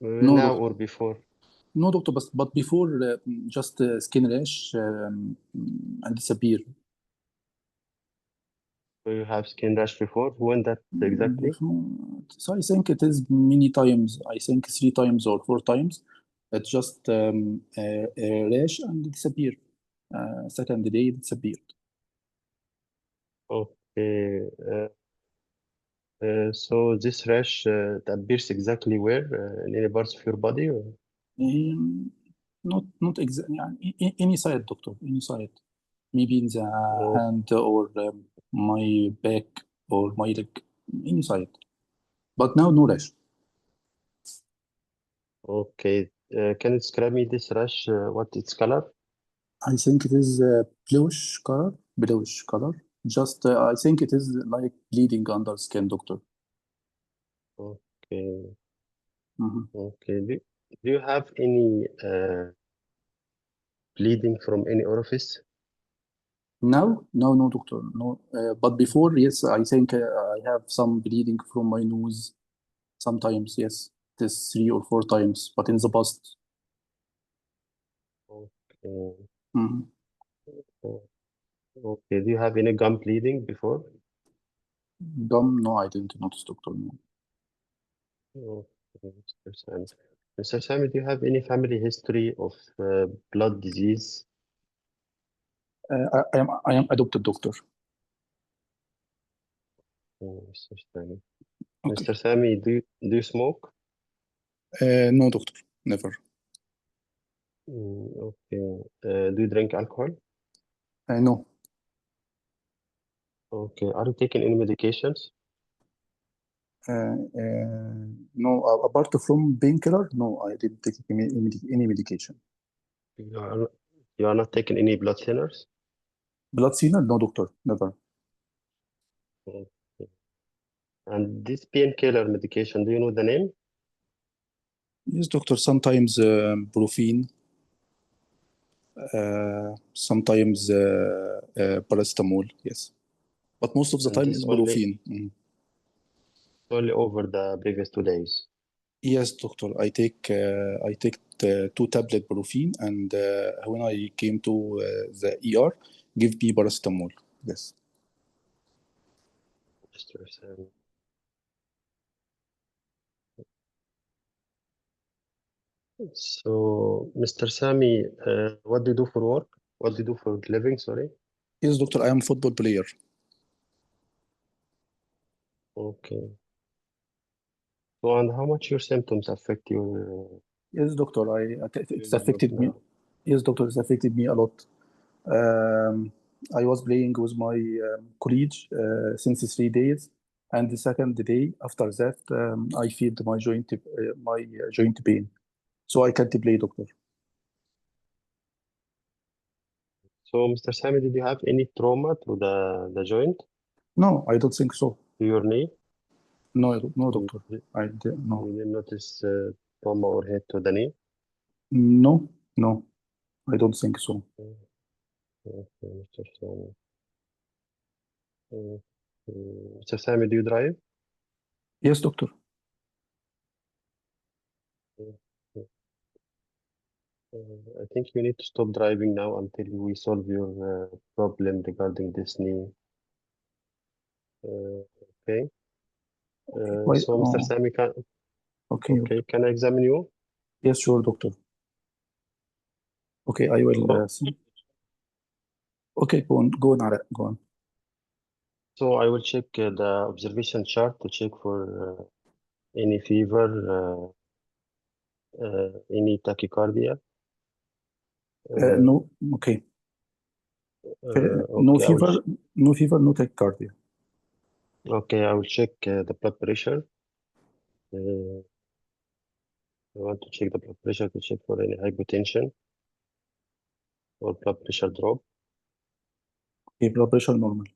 No, Now doctor. or before? No, doctor. But before just skin rash and disappear. Do you have skin rash before? When that exactly? Before, so I think it is many times. I think 3 times or 4 times. It just a rash and disappear. Second day it disappeared. Okay. So this rash it appears exactly where? In any parts of your body? Or? Not exactly. Any side, doctor. Any side. Maybe in the Oh, hand or my back or my leg. Any side. But now no rash. okay. Can you describe me this rash? What its color? I think it is bluish color. Bluish color. Just I think it is like bleeding under skin, doctor. Okay. Mhm. Okay. Do you have any bleeding from any orifice? Now, no, doctor, no. But before, yes, I think I have some bleeding from my nose. Sometimes, yes, it is 3 or 4 times. But in the past, Okay. mhm. Okay. Do you have any gum bleeding before? Gum, no, I didn't notice, doctor. No. Okay, Mr. Sami. Mr. Sami, do you have any family history of blood disease? I am adopted, doctor. Mr. Sami. Okay. Mr. Sami, do you smoke? No, doctor, never. Okay. Do you drink alcohol? No. Okay. Are you taking any medications? No, apart from painkiller, no, I didn't take any medication. You are not taking any blood thinners? Blood thinner, no, doctor, never. Okay. And this painkiller medication, do you know the name? Yes, doctor, sometimes brufen, sometimes paracetamol, yes. But most of the And time this is only brufen. Mm. over the previous 2 days. Yes, doctor, I take 2 tablet brufen, and when I came to the ER, give me paracetamol. Yes. Mr. Sami. So, Mr. Sami, what do you do for work? What do you do for living? Sorry. Yes, doctor, I am football player. Okay. So, and how much your symptoms affect your Yes, doctor, it's daily job affected me. now? Yes, doctor, it's affected me a lot. I was playing with my colleague since 3 days, and the second day after that, I feel my joint pain, so I can't play, doctor. So, Mr. Sami, did you have any trauma to the joint, No, I don't think so. to your knee? No, no, You, doctor. you No, didn't notice trauma or hit to the knee? no, no, I don't think so. Okay, Mr. Sami. Uh, Mr. Sami, do you drive? Yes, doctor. I think you need to stop driving now until we solve your problem regarding this knee. Okay. Why? So, Mr. Oh, Sami, okay, okay, can I examine you? yes, sure, doctor. Okay, I will So, see. Okay, go on, Ara, go on. so I will check the observation chart to check for any fever, any tachycardia. No, okay. No Okay, fever, no tachycardia. Okay, I will check the blood pressure. I want to check the blood pressure to check for any hypotension or blood pressure drop. Okay, blood pressure normal.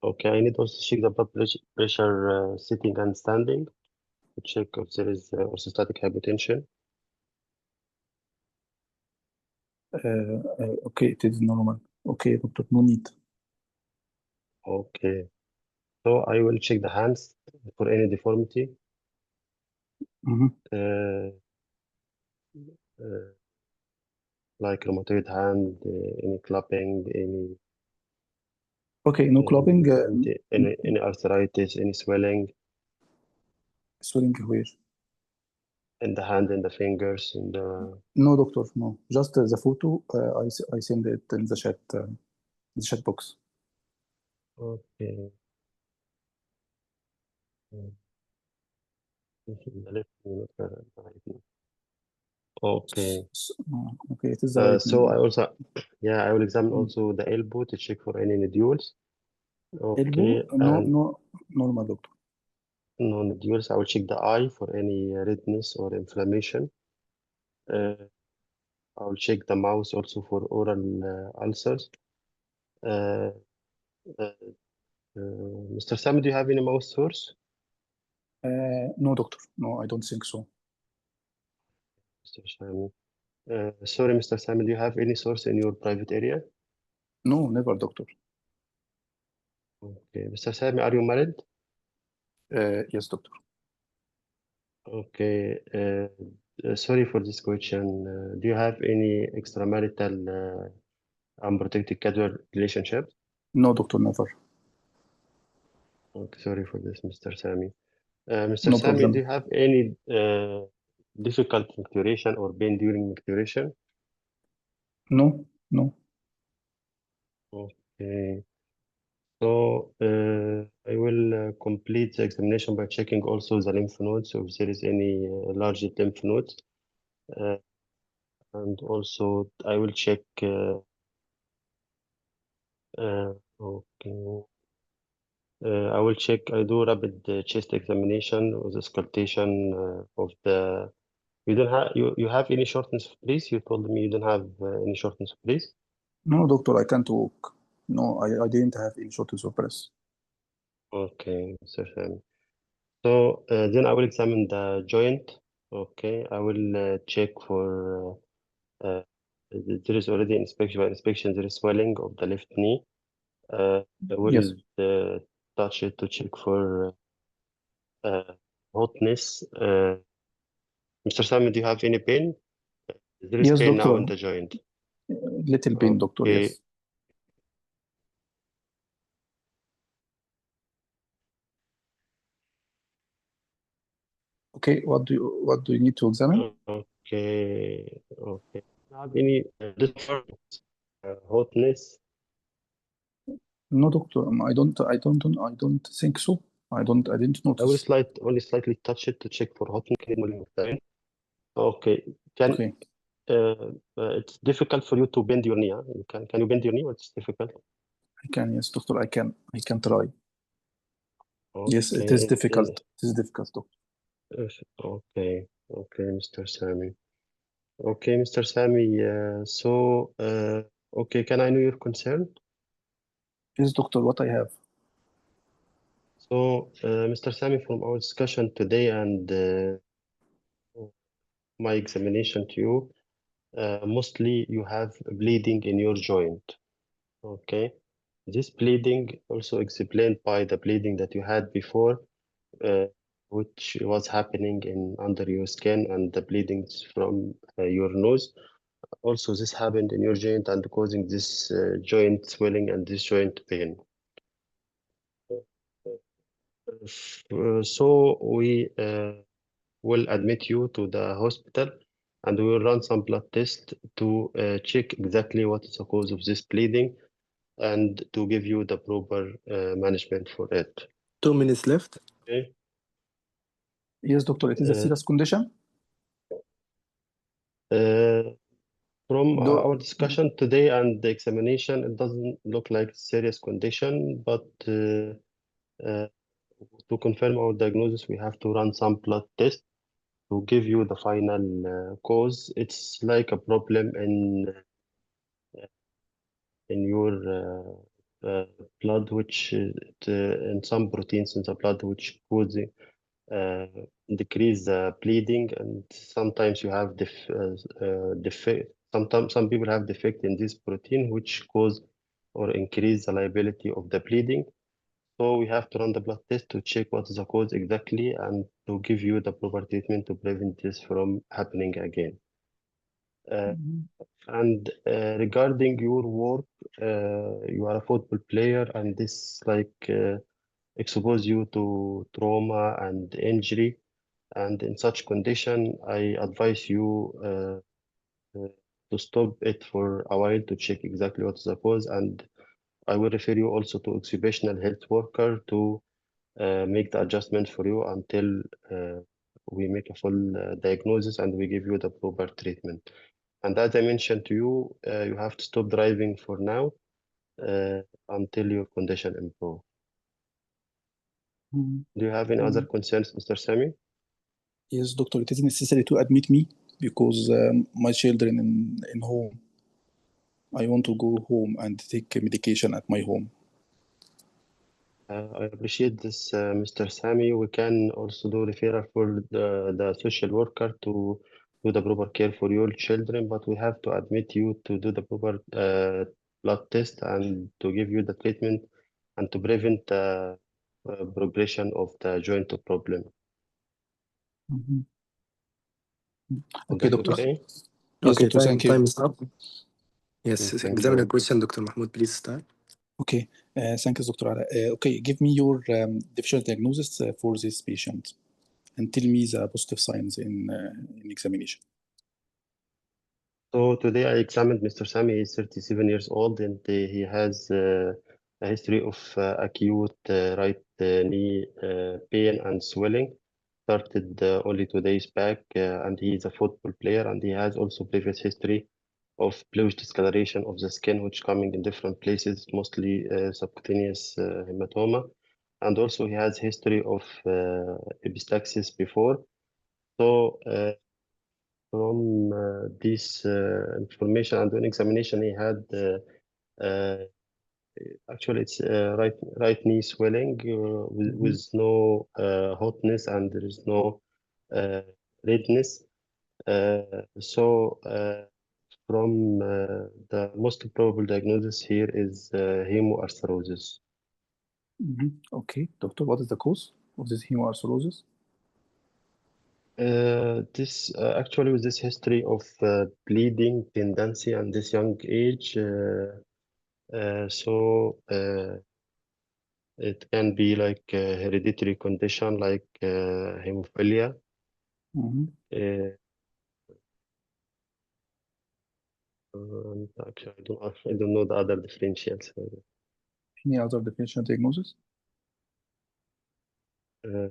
Okay, I need also to check the blood pressure sitting and standing to check if there is orthostatic hypotension. Okay, it is normal. Okay, doctor, no need. Okay, so I will check the hands for any deformity. Mhm. Uh, like rheumatoid hand, any clapping, any Okay, no clubbing, any arthritis, any swelling swelling where? in the hand, in the fingers, in the. No, doctor, no. Just the photo, I send it in the chat box. Okay. This is the left knee, not the right knee. Okay. Okay, it is the right So knee. I also, yeah, I will examine Mm. also the elbow to check for any nodules. Okay, Elbow, no, normal, doctor. no nodules. I will check the eye for any redness or inflammation. I will check the mouth also for oral ulcers. Uh, uh, Mr. Sam, do you have any mouth sores? No, doctor. No, I don't think so. Mr. Sami. Sorry, Mr. Sami, do you have any source in your private area? No, never, doctor. Okay, Mr. Sami, are you married? Yes, doctor. Okay, sorry for this question. Do you have any extramarital unprotected casual relationship? No, doctor, never. Okay, sorry for this, Mr. Sami. Mr. No Sami, problem. do you have any difficult micturition or pain during micturition? No, no. Okay, so I will complete the examination by checking also the lymph nodes, if there is any large lymph nodes. And also I will check okay. I will check. I do rapid chest examination with auscultation of the. You don't have you have any shortness of breath? You told me you don't have any shortness of breath. No, doctor, I can't walk. No, I didn't have any shortness of breath. Okay, Mr. Sami. So then I will examine the joint. Okay, I will check for there is already inspection. By inspection, there is swelling of the left knee. I Yes. will touch it to check for hotness. Mr. Sami, do you have any pain? There is Yes, pain now in doctor. the joint. Little pain, doctor, Okay. yes. Okay, what do you need to examine? Okay. Okay. Do you have any discomfort, hotness? No, doctor, I don't think so. I didn't I will notice. only slightly touch it to check for hotness. Okay. Can Okay, it's difficult for you to bend your knee, huh? Can you bend your knee or it's difficult? I can, yes, doctor, I can try. Yes, it is Okay. difficult. It is difficult, doctor. Okay. Okay, Mr. Sami. Okay, Mr. Sami. Okay, can I know your concern? Yes, doctor, what I have? So, Mr. Sami, from our discussion today and my examination to you, mostly you have bleeding in your joint. Okay. This bleeding also explained by the bleeding that you had before, which was happening in under your skin and the bleedings from your nose. Also, this happened in your joint and causing this joint swelling and this joint pain. So we will admit you to the hospital and we will run some blood tests to check exactly what is the cause of this bleeding and to give you the proper management for it. 2 minutes left. Okay. Yes, doctor, it is a serious condition? From Do- our discussion today and the examination, it doesn't look like serious condition, but To confirm our diagnosis, we have to run some blood tests to give you the final cause. It's like a problem in your blood, which in some proteins in the blood, which cause decrease bleeding, and sometimes you have defect. Sometimes some people have defect in this protein, which cause or increase the liability of the bleeding. So we have to run the blood test to check what is the cause exactly and to give you the proper treatment to prevent this from happening again. And regarding your work, you are a football player, and this expose you to trauma and injury. And in such condition, I advise you to stop it for a while to check exactly what is the cause. And I will refer you also to occupational health worker to make the adjustment for you until we make a full diagnosis and we give you the proper treatment. And as I mentioned to you, you have to stop driving for now until your condition improves. Do you have any other concerns, Mr. Sami? Yes, doctor, it is necessary to admit me because my children in home. I want to go home and take medication at my home. I appreciate this, Mr. Sami. We can also do referral for the social worker to do the proper care for your children, but we have to admit you to do the proper blood test and to give you the treatment and to prevent the progression of the joint problem. Is Okay, that doctor. okay? Yes, Okay, doctor, thank you. time is up. Yes, Thank examiner you. question, Dr. Mahmoud, please start. Okay, thank you, Dr. Ala. Okay, give me your differential diagnosis for this patient and tell me the positive signs in examination. So today I examined Mr. Sami. He's 37 years old and he has a history of acute right knee pain and swelling. Started only 2 days back, and he is a football player, and he has also previous history of bluish discoloration of the skin, which coming in different places, mostly subcutaneous hematoma. And also he has history of epistaxis before. So from this information and on examination, he had actually it's right knee swelling with no hotness, and there is no redness. So from the most probable diagnosis here is hemoarthrosis. Okay, doctor, what is the cause of this hemoarthrosis? This actually with this history of bleeding tendency and this young age, so it can be like a hereditary condition like hemophilia. And actually, I don't know the other differentials. Any other differential diagnosis? I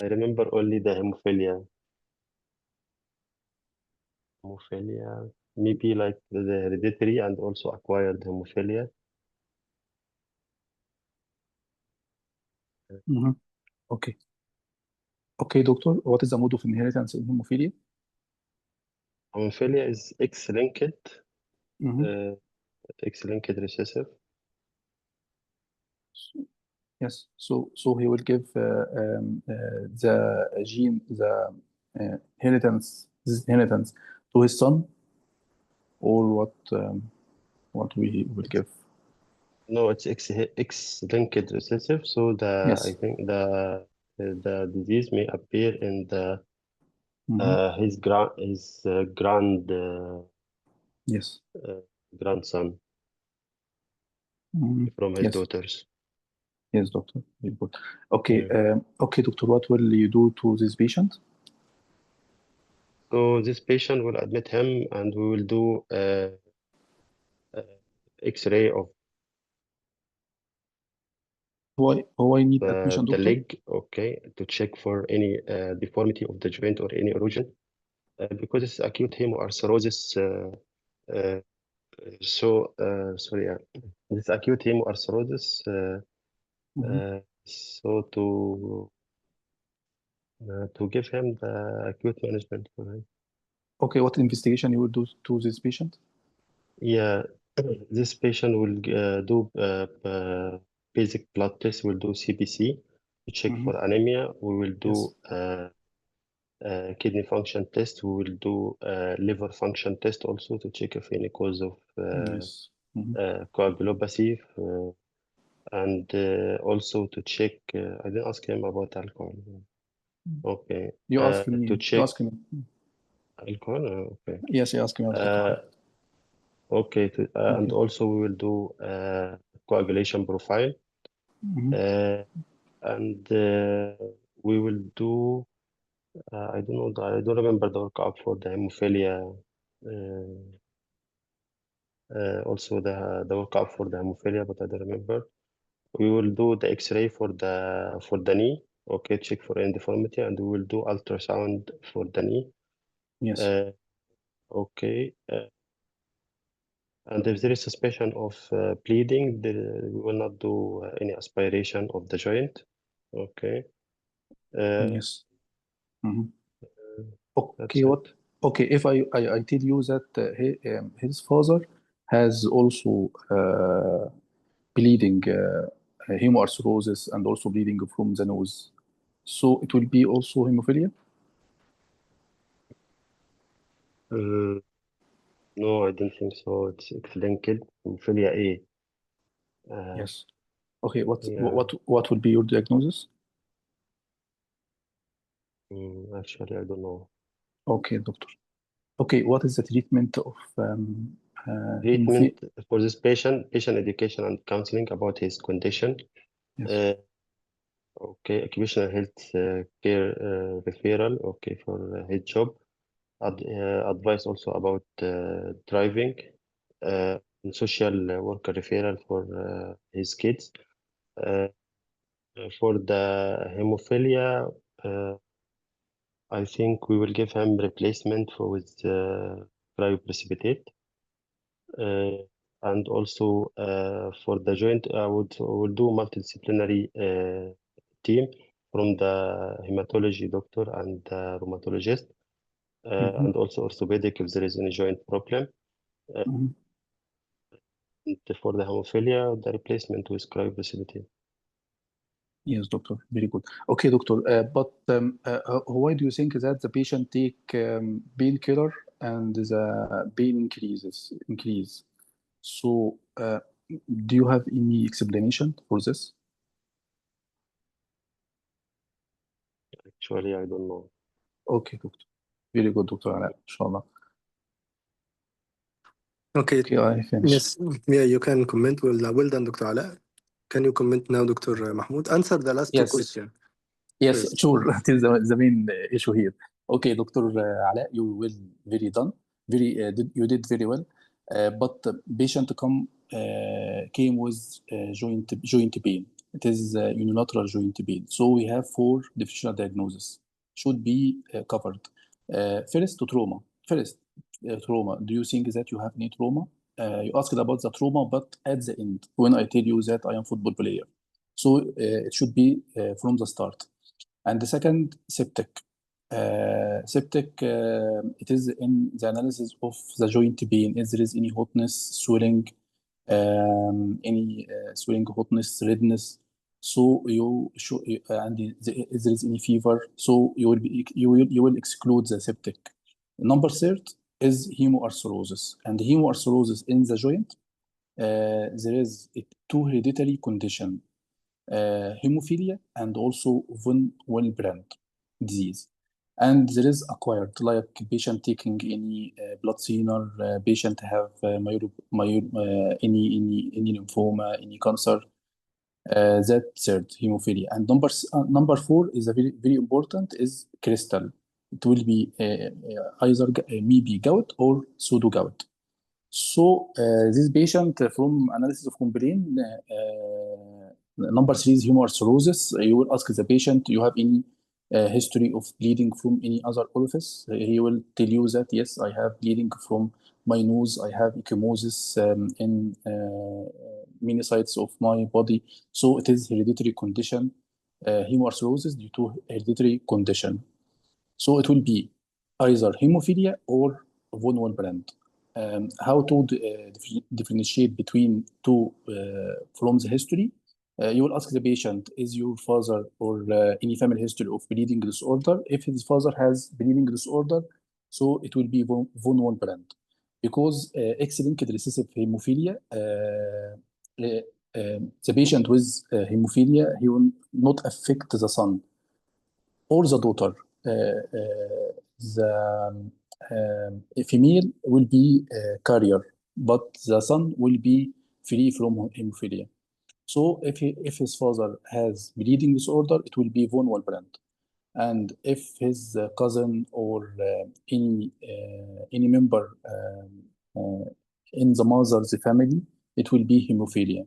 remember only the hemophilia. Hemophilia, maybe like the hereditary and also acquired hemophilia. Okay. Okay, doctor, what is the mode of inheritance in hemophilia? Hemophilia is X-linked, X-linked recessive. Yes, so he will give the gene, the this inheritance to his son, or what we will give? No, it's X-linked recessive. So Yes. I think the disease may appear in the his Yes. Grandson from his Yes. daughters. Yes, doctor. Very good. Okay, okay, doctor, what will you do to this patient? So this patient will admit him, and we will do X-ray of Why need admission, the doctor? leg, okay, to check for any deformity of the joint or any erosion, because it's acute hemoarthrosis. Sorry, this acute hemoarthrosis So to give him the acute management for him. Okay, what investigation you will do to this patient? Yeah, this patient will do basic blood test. We'll do CBC to check for anemia. We will do kidney function test. We will do liver function test also to check if any cause of Yes. coagulopathy, and also to check. I didn't ask him about alcohol. Okay. You ask me. To You check ask me. alcohol. Okay. Yes, you ask me about alcohol. Okay. And also we will do coagulation profile. And we will do. I don't know. I don't remember the workup for the hemophilia. Also the workup for the hemophilia, but I don't remember. We will do the X-ray for the knee. Okay, check for any deformity, and we will do ultrasound for the knee. Yes. Okay. And if there is suspicion of bleeding, we will not do any aspiration of the joint. Okay. Yes. That's Okay. it. What? Okay. If I tell you that his father has also bleeding, hemoarthrosis, and also bleeding from the nose, so it will be also hemophilia. No, I don't think so. It's linked hemophilia A. Yes. Okay. Yeah. What will be your diagnosis? Actually, I don't know. Okay, doctor. Okay. What is the treatment of Treatment for this patient education and counseling about his condition. Yes. Okay, occupational health care referral. Okay, for his job. Advice also about driving. And social worker referral for his kids. For the hemophilia, I think we will give him replacement with cryoprecipitate. And also for the joint, we'll do multidisciplinary team from the hematology doctor and the rheumatologist, and also orthopedic if there is any joint problem. And for the hemophilia, the replacement with cryoprecipitate. Yes, doctor. Very good. Okay, doctor. But why do you think that the patient take painkiller and the pain increase? So, do you have any explanation for this? Actually, I don't know. Okay, doctor. Very good, Dr. Ala, inshallah. Okay. Okay, I finish. Yes. Yeah, you can comment. Well done, Dr. Ala. Can you comment now, Dr. Mahmoud? Answer the last two Yes. questions. Yes, First. sure. That is the main issue here. Okay, Dr. Ala, you will very done. You did very well. But the patient came with joint pain. It is unilateral joint pain. So we have 4 differential diagnoses. Should be covered. First, trauma. Trauma. Do you think that you have any trauma? You asked about the trauma, but at the end, when I tell you that I am football player, so it should be from the start. And the second, septic. It is in the analysis of the joint pain. If there is any hotness, swelling, any swelling, hotness, redness, so you should, and if there is any fever, so you will exclude the septic. Number third is hemoarthrosis, and hemoarthrosis in the joint. There is 2 hereditary condition. Hemophilia and also von Willebrand disease. And there is acquired, like patient taking any blood thinner, patient have any lymphoma, any cancer. That third, hemophilia. And number 4 is a very very important, is crystal. It will be either maybe gout or pseudo gout. So this patient from analysis of complaint, number 3 is hemoarthrosis. You will ask the patient, you have any history of bleeding from any other orifice? He will tell you that, yes, I have bleeding from my nose. I have ecchymosis in many sites of my body. So it is hereditary condition, hemoarthrosis due to hereditary condition. So it will be either hemophilia or von Willebrand. How to differentiate between two from the history? You will ask the patient, is your father or any family history of bleeding disorder? If his father has bleeding disorder, so it will be von Willebrand. Because X-linked recessive hemophilia, the patient with hemophilia, he will not affect the son or the daughter. The female will be carrier, but the son will be free from hemophilia. So if his father has bleeding disorder, it will be von Willebrand. And if his cousin or any member in the mother's family, it will be hemophilia.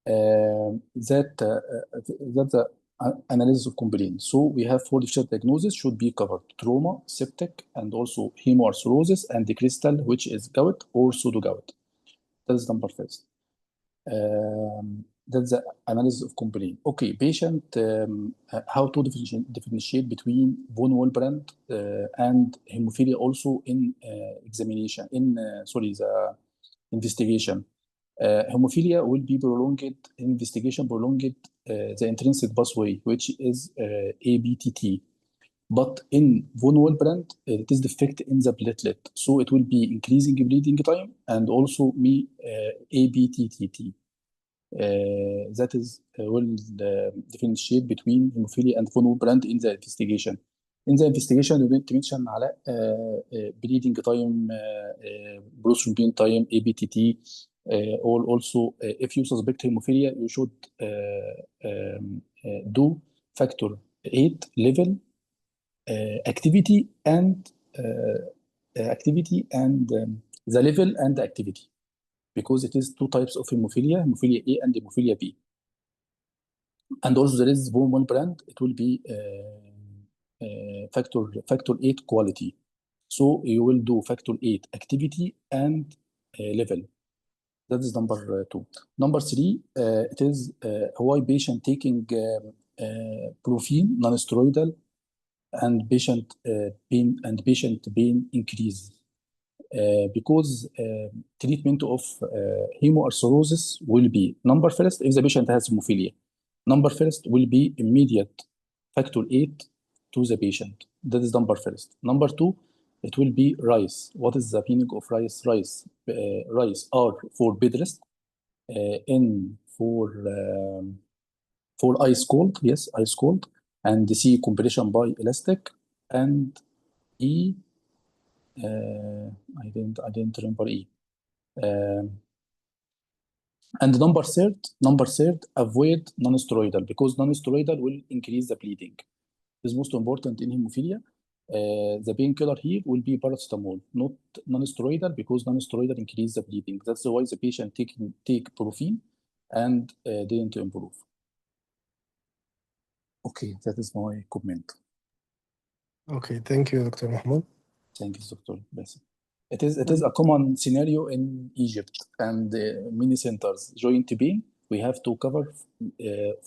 That's the analysis of complaint. So we have 4 different diagnoses should be covered: trauma, septic, and also hemoarthrosis, and the crystal, which is gout or pseudo gout. That's number first. That's the analysis of complaint. Okay, patient, how to differentiate between von Willebrand and hemophilia also in examination, the investigation. Hemophilia will be prolonged, the intrinsic pathway, which is ABTT. But in von Willebrand, it is defect in the platelet. So it will be increasing bleeding time and also ABTTT. That is will differentiate between hemophilia and von Willebrand in the investigation. In the investigation, we need to mention على bleeding time, prothrombin time, ABTT. Also, if you suspect hemophilia, you should do factor 8 level activity and the level and the activity, because it is 2 types of hemophilia A and hemophilia B. And also there is von Willebrand, it will be factor 8 quality. So you will do factor 8 activity and level. That is number 2. Number 3, it is why patient taking prophene, non-steroidal, and patient pain increase. Because treatment of hemoarthrosis will be, number first, if the patient has hemophilia, number first will be immediate factor 8 to the patient. That is number first. Number 2, it will be rice. What is the meaning of rice? Rice are for bed rest, N for ice cold, yes, ice cold, and C compression by elastic, and E, I didn't remember E. And number third, avoid non-steroidal, because non-steroidal will increase the bleeding. This is most important in hemophilia. The painkiller here will be paracetamol, not non-steroidal, because non-steroidal increase the bleeding. That's why the patient take prophene and didn't improve. Okay, that is my comment. Okay, thank you, Dr. Mahmoud. Thank you, Dr. Basim. It is a common scenario in Egypt and many centers. Joint pain, we have to cover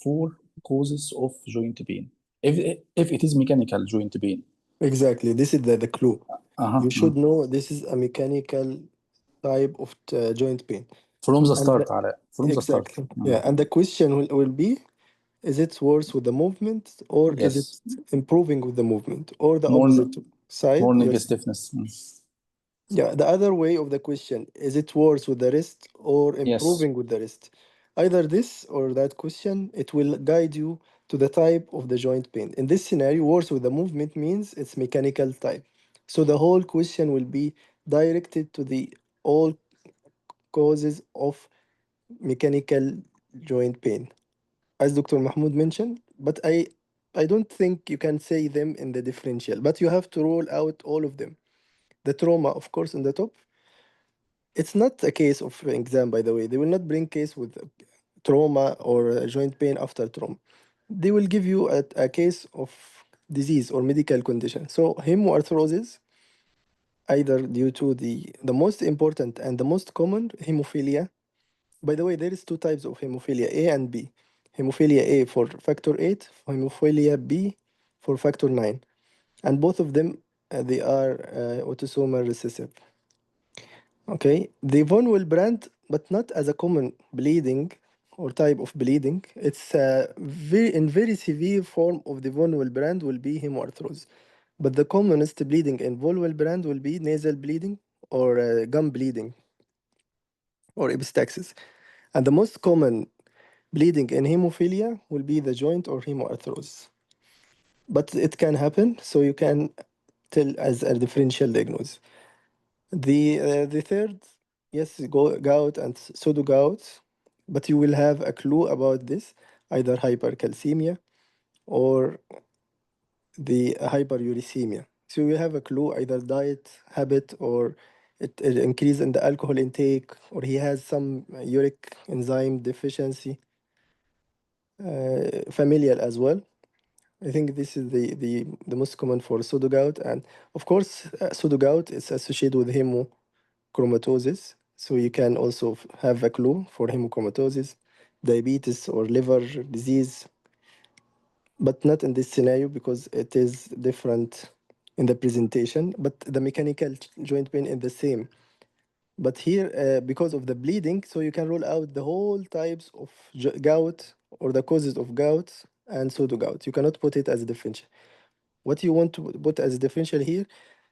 4 causes of joint pain. If it is mechanical joint pain. Exactly, this is the clue. You should know this is a mechanical type of joint pain. From the start, exactly. Yeah, and the question will be, is it worse with the movement, or yes, is it improving with the movement, or the opposite side? Morning stiffness. Yeah, the other way of the question, is it worse with the wrist or improving with the wrist? Either this or that question, it will guide you to the type of the joint pain. In this scenario, worse with the movement means it's mechanical type. So the whole question will be directed to the all causes of mechanical joint pain, as Dr. Mahmoud mentioned, but I don't think you can say them in the differential, but you have to roll out all of them. The trauma, of course, on the top. It's not a case of exam, by the way. They will not bring case with trauma or joint pain after trauma. They will give you a case of disease or medical condition. So hemoarthrosis, either due to the most important and the most common hemophilia, By the way, there is two types of hemophilia, A and B. Hemophilia A for factor 8, hemophilia B for factor 9. And both of them, they are autosomal recessive. Okay, the von Willebrand, but not as a common bleeding or type of bleeding. It's very severe form of the von Willebrand will be hemoarthrosis. But the commonest bleeding in von Willebrand will be nasal bleeding or gum bleeding or epistaxis. And the most common bleeding in hemophilia will be the joint or hemoarthrosis. But it can happen, so you can tell as a differential diagnosis. The third, yes, gout and pseudo gout, but you will have a clue about this, either hypercalcemia or the hyperuricemia. So you have a clue, either diet habit or it increase in the alcohol intake, or he has some uric enzyme deficiency, familial as well. I think this is the most common for pseudo gout, and of course, pseudo gout is associated with hemochromatosis. So you can also have a clue for hemochromatosis, diabetes or liver disease, but not in this scenario because it is different in the presentation. But the mechanical joint pain is the same. But here, because of the bleeding, so you can rule out the whole types of gout or the causes of gout and pseudo gout. You cannot put it as a differential. What you want to put as a differential here,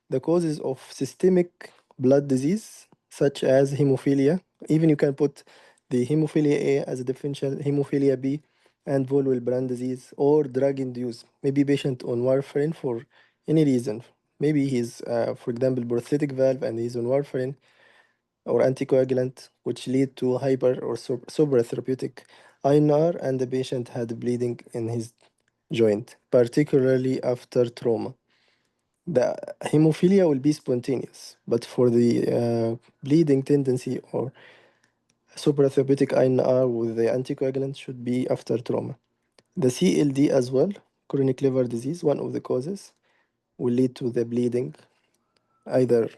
the causes of systemic blood disease, such as hemophilia. Even you can put the hemophilia A as a differential, hemophilia B, and von Willebrand disease, or drug-induced. Maybe patient on warfarin for any reason. Maybe he's, for example, prosthetic valve and he's on warfarin or anticoagulant, which lead to hyper or supratherapeutic INR, and the patient had bleeding in his joint, particularly after trauma. The hemophilia will be spontaneous, but for the bleeding tendency or supratherapeutic INR with the anticoagulant should be after trauma. The CLD as well, chronic liver disease, one of the causes, will lead to the bleeding, either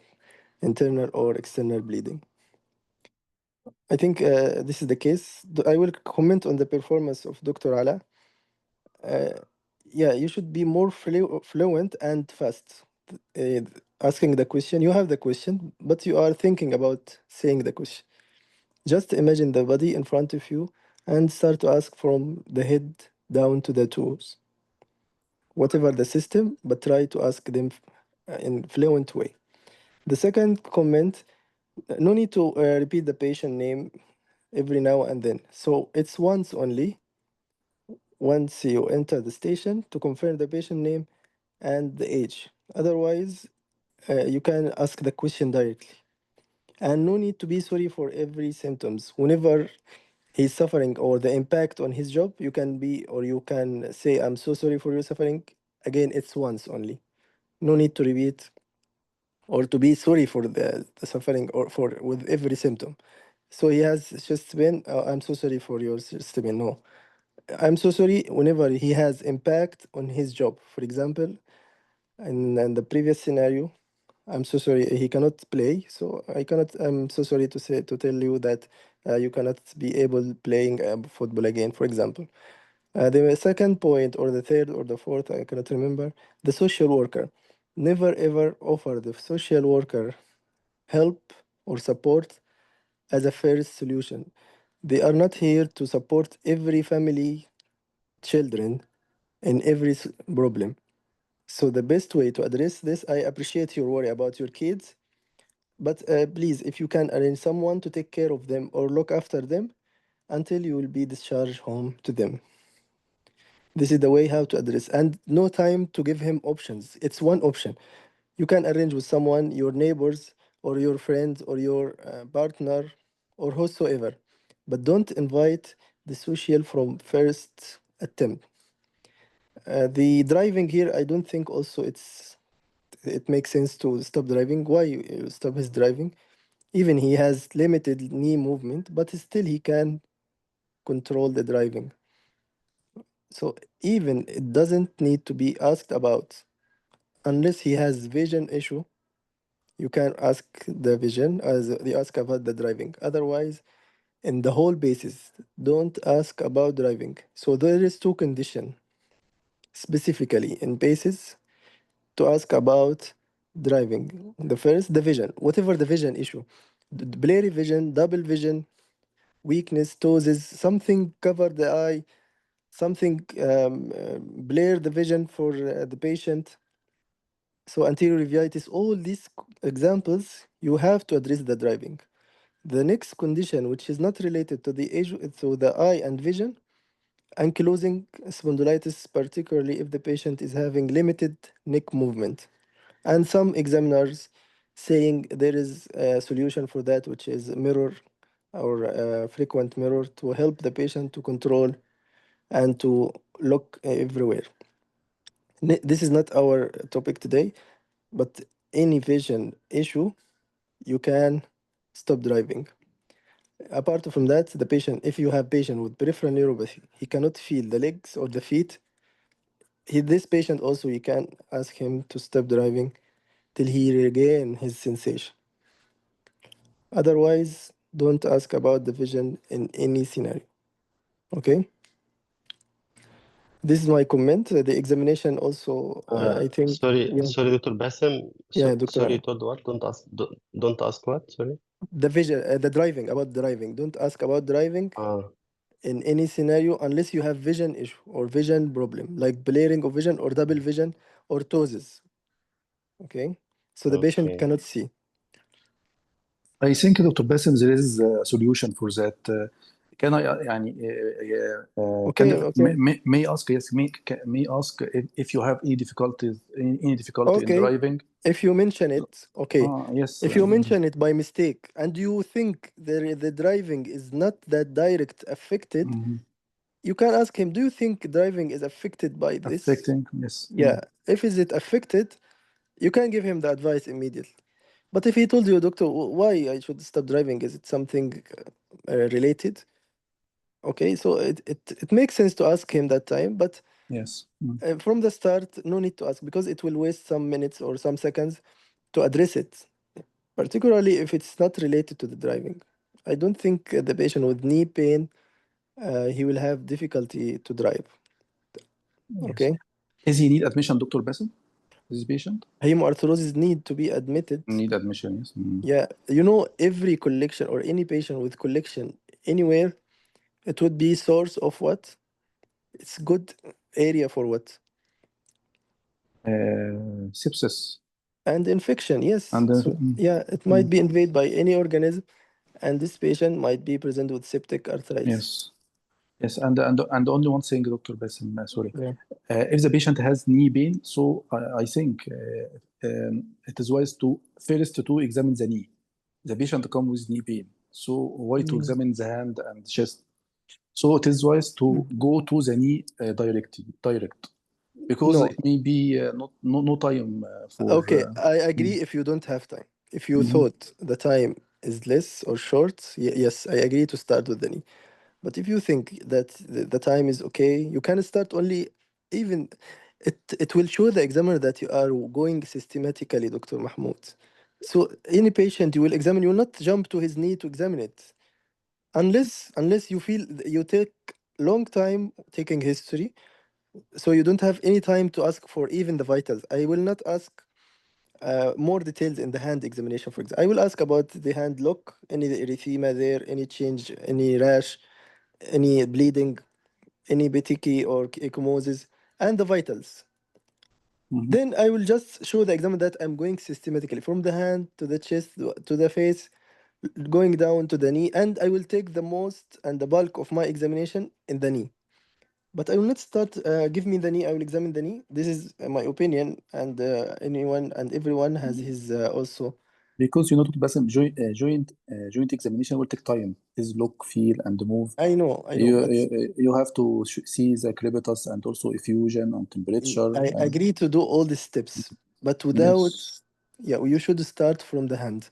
internal or external bleeding. I think this is the case. I will comment on the performance of Dr. Ala. Yeah, you should be more fluent and fast. Uh, Asking the question, you have the question, but you are thinking about saying the question. Just imagine the body in front of you and start to ask from the head down to the toes. Whatever the system, but try to ask them in fluent way. The second comment, no need to repeat the patient name every now and then. So it's once only, once you enter the station to confirm the patient name and the age. Otherwise, you can ask the question directly. And no need to be sorry for every symptoms. Whenever he's suffering or the impact on his job, you can be, or you can say, I'm so sorry for your suffering. Again, it's once only. No need to repeat or to be sorry for the suffering or for with every symptom. So he has chest pain. I'm so sorry for your chest pain. No, I'm so sorry whenever he has impact on his job. For example, in the previous scenario, I'm so sorry he cannot play. So I cannot. I'm so sorry to tell you that you cannot be able playing football again. For example, the second point or the third or the fourth, I cannot remember. The social worker. Never ever offer the social worker help or support as a first solution. They are not here to support every family, children, in every problem. So the best way to address this, I appreciate your worry about your kids, but please, if you can arrange someone to take care of them or look after them until you will be discharged home to them. This is the way how to address, and no time to give him options. It's one option. You can arrange with someone, your neighbors or your friends or your partner or whosoever, but don't invite the social from first attempt. The driving here, I don't think also it makes sense to stop driving. Why you stop his driving? Even he has limited knee movement, but still he can control the driving. So even it doesn't need to be asked about unless he has vision issue. You can ask the vision as they ask about the driving. Otherwise, in the whole basis. Don't ask about driving. So there is two conditions specifically in basis to ask about driving. The first, the vision, whatever the vision issue, blurry vision, double vision, weakness, ptosis, something cover the eye, something blur the vision for the patient. So anterior uveitis, all these examples, you have to address the driving. The next condition, which is not related to the age, to the eye and vision, ankylosing spondylitis, particularly if the patient is having limited neck movement. And some examiners saying there is a solution for that, which is mirror or frequent mirror to help the patient to control and to look everywhere. This is not our topic today, but any vision issue, you can stop driving. Apart from that, the patient, if you have patient with peripheral neuropathy, he cannot feel the legs or the feet. This patient also, you can ask him to stop driving till he regain his sensation. Otherwise, don't ask about the vision in any scenario. Okay? This is my comment. The examination also, I think. Sorry, Yeah, sorry, Dr. Bassem. yeah, Dr. Sorry, Ali. you told what? Don't ask what? Sorry. The vision, the driving, about driving. Don't ask about driving in any scenario unless you have vision issue or vision problem, like blaring of vision or double vision or ptosis. Okay? So the patient Okay. cannot see. I think Dr. Bassem, there is a solution for that. Can I يعني Okay, can okay. may ask yes may ask if you have any difficulty in Okay. driving. If you mention it, okay. Yes. If you mention it by mistake and you think the driving is not that direct affected, you can ask him, do you think driving is affected by this? Affecting, yes. Yeah. If is it affected, you can give him the advice immediately. But if he told you, doctor, why I should stop driving, is it something related? Okay, so it makes sense to ask him that time, but Yes. from the start, no need to ask because it will waste some minutes or some seconds to address it, particularly if it's not related to the driving. I don't think the patient with knee pain, he will have difficulty to drive. Okay. Does he need admission, Dr. Bassem? This patient? Hemoarthrosis need to be admitted. Need admission, yes. Yeah, you know, every collection or any patient with collection anywhere, it would be source of what? It's good area for what? Sepsis. And infection, yes. And So, yeah, it might be invaded by any organism, and this patient might be present with septic arthritis. Yes. Yes, and only one thing, Dr. Bassem, sorry. Yeah. If the patient has knee pain, so I think it is wise to first to examine the knee. The patient come with knee pain, so why to examine the hand and chest? So it is wise to go to the knee direct, because No. it may be no time for. Okay, I agree if you don't have time. If you thought the time is less or short, yes, I agree to start with the knee. But if you think that the time is okay, you can start only even it will show the examiner that you are going systematically, Dr. Mahmoud. So any patient you will examine, you will not jump to his knee to examine it. Unless you feel you take long time taking history, so you don't have any time to ask for even the vitals. I will not ask more details in the hand examination, for example. I will ask about the hand look, any erythema there, any change, any rash, any bleeding, any petechiae or ecchymosis, and the vitals. Then I will just show the examiner that I'm going systematically from the hand to the chest to the face, going down to the knee, and I will take the most and the bulk of my examination in the knee. But I will not start, give me the knee, I will examine the knee. This is my opinion, and anyone and everyone has his also. Because you know, Dr. Bassem, joint examination will take time. Is look, feel, and move. I know. You have to see the crepitus and also effusion and temperature. I agree to do all the steps, but without, yeah, you should start from the hand.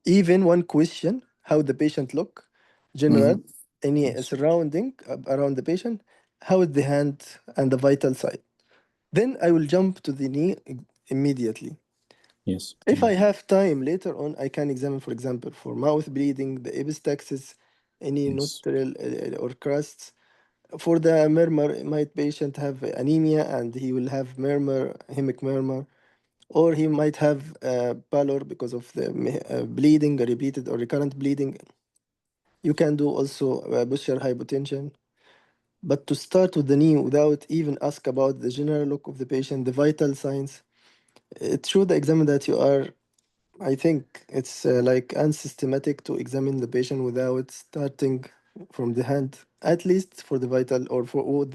Even one question, how the patient look, general, any surrounding around the patient, how is the hand and the vital side. Then I will jump to the knee immediately. Yes. If I have time later on, I can examine, for example, for mouth bleeding, the epistaxis, any Yes. nostril or crusts. For the murmur, might patient have anemia and he will have murmur, hemic murmur, or he might have pallor because of the bleeding, repeated or recurrent bleeding. You can do also posture hypotension. But to start with the knee without even ask about the general look of the patient, the vital signs, it should examine that you are, I think it's like unsystematic to examine the patient without starting from the hand, at least for the vital or for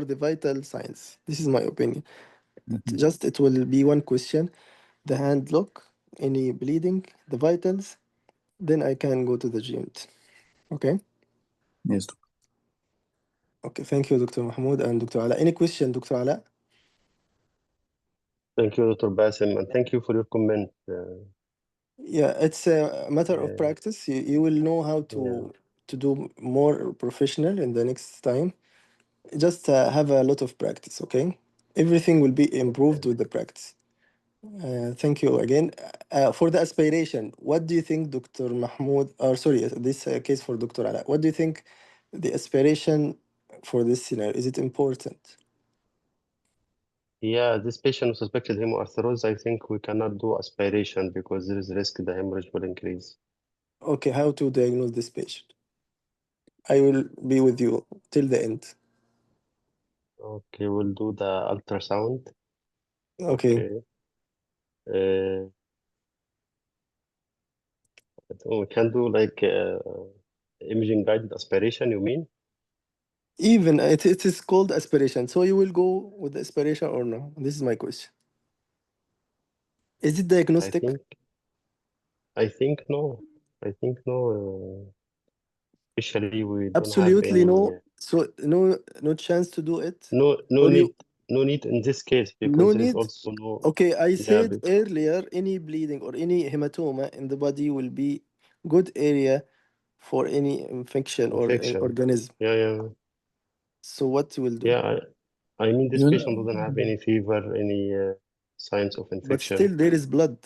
the vital signs. This is my opinion. Mhm. Just it will be one question: the hand look, any bleeding, the vitals. Then I can go to the GMT. Okay. Yes. Okay. Thank you, Dr. Mahmoud and Dr. Ala. Any question, Dr. Ala? Thank you, Dr. Basim, and thank you for your comment. Yeah, it's a matter of Yeah, practice. You will know how yeah, to do more professional in the next time. Just have a lot of practice, okay? Everything will be improved okay. with the practice. Thank you again. For the aspiration, what do you think, Dr. Mahmoud, or sorry, this case for Dr. Ala, what do you think the aspiration for this scenario? Is it important? Yeah, this patient with suspected hemoarthrosis, I think we cannot do aspiration because there is risk the hemorrhage will increase. Okay, how to diagnose this patient? I will be with you till the end. Okay, we'll do the ultrasound. Okay. Okay. Uh, we can do like imaging guided aspiration, you mean? Even it is called aspiration. So you will go with the aspiration or no? This is my question. Is it I diagnostic? think I think no. I think no. Especially we don't have Absolutely any no. So no chance to do it. no Or you need in this case because no there is need. also no Okay, I yeah said earlier any bleeding or any hematoma in the body will be good area for any infection or infection. organism. Yeah. So what you will do? Yeah, I mean this You patient know, doesn't have any fever, any signs of But infection. still there is blood.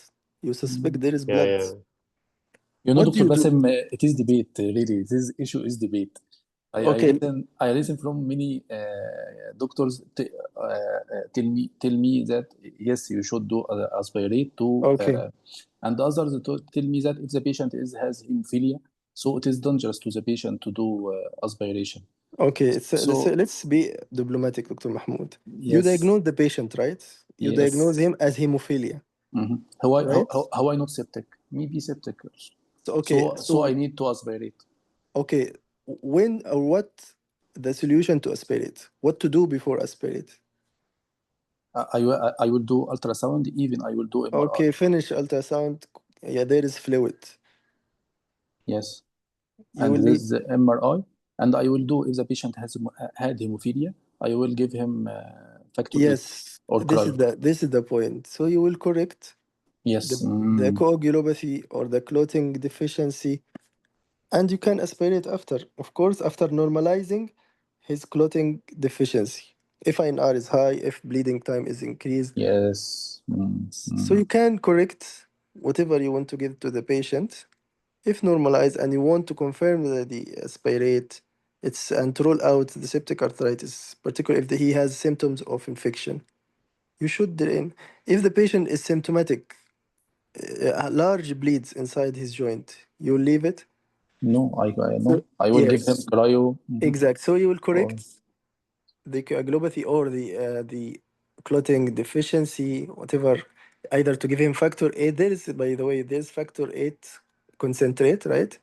You suspect there is blood. Yeah. you know, What do Dr. you do? Basim, it is debate, really. This issue is debate. Okay, I listen from many doctors tell me that yes, you should do aspirate to, okay, and others tell me that if the patient has hemophilia, so it is dangerous to the patient to do aspiration. okay. So So let's be diplomatic, Dr. Mahmoud. You yes, diagnose the patient, right? You diagnose yes. him as hemophilia, Mhm. right? How I not septic? Maybe septic. So okay, So I so need to aspirate. okay, when or what the solution to aspirate? What to do before aspirate? I will do ultrasound, even I will do MRI. Okay, finish ultrasound. Yeah, there is fluid. Yes. You And will need. this MRI, and I will do if the patient has had hemophilia, I will give him factor 8 Yes, or cryo. this is the point. So you will correct Yes. the coagulopathy or the clotting deficiency, and you can aspirate after. Of course, after normalizing his clotting deficiency. If INR is high, if bleeding time is increased, Yes. so you can correct whatever you want to give to the patient. If normalized and you want to confirm that the aspirate, it's and to rule out the septic arthritis, particularly if he has symptoms of infection, you should drain. If the patient is symptomatic, large bleeds inside his joint, you leave it. No, I no. So I will give him yes, cryo. exact. So you will Or correct the coagulopathy or the clotting deficiency, whatever, either to give him factor 8. There is, by the way, there's factor 8 concentrate, right?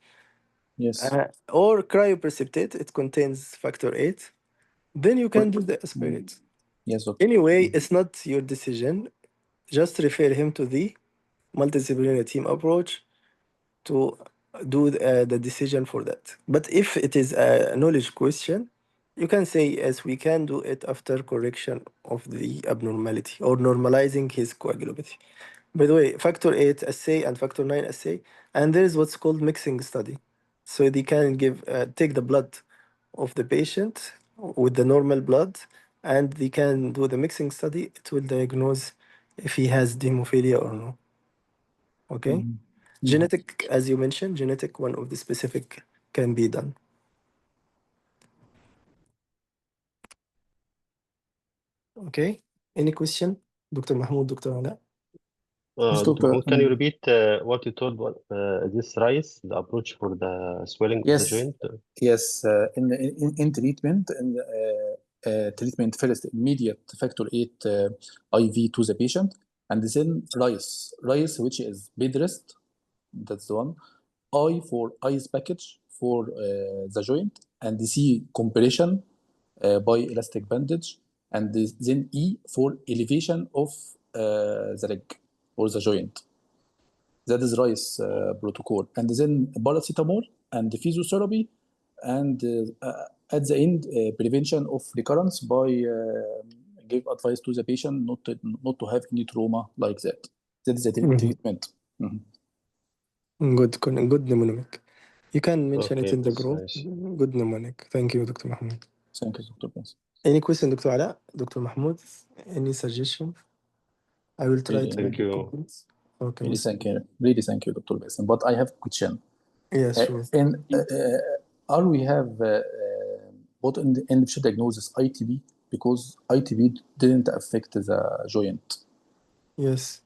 yes. Or cryoprecipitate, it contains factor 8. Then you can do the aspirate. Yes, doctor. Anyway, it's not your decision. Just refer him to the multidisciplinary team approach to do the decision for that. But if it is a knowledge question, you can say, yes, we can do it after correction of the abnormality or normalizing his coagulopathy. By the way, factor 8 assay and factor 9 assay, and there is what's called mixing study. So they can take the blood of the patient with the normal blood, and they can do the mixing study. It will diagnose if he has hemophilia or no. Okay? Genetic, as you mentioned, genetic one of the specific can be done. Okay. Any question? Dr. Mahmoud, Dr. Ala? Yes, Dr. doctor. Mahmoud, can you repeat what you told? What this RICE, the approach for the swelling of the Yes, joint? yes. In treatment, treatment first, immediate factor 8 IV to the patient, and then rice, which is bed rest. That's the one. I for ice package for the joint, and C compression by elastic bandage, and then E for elevation of the leg or the joint. That is RICE protocol, and then paracetamol and physiotherapy, and at the end prevention of recurrence by give advice to the patient not to have any trauma like that. That is the treatment. Good mnemonic. You can mention it Okay, in the that's group. nice. Good mnemonic. Thank you, Dr. Mahmoud. Thank you, Dr. Prince. Any question, Dr. Ala? Dr. Mahmoud? Any suggestion? I will try Really, to Thank make the you. comments. Okay. really thank you. Really thank you, Dr. Bassem. But I have a question. Yes, sure. And are we have what in the initial diagnosis ITB, because ITB didn't affect the joint, Yes.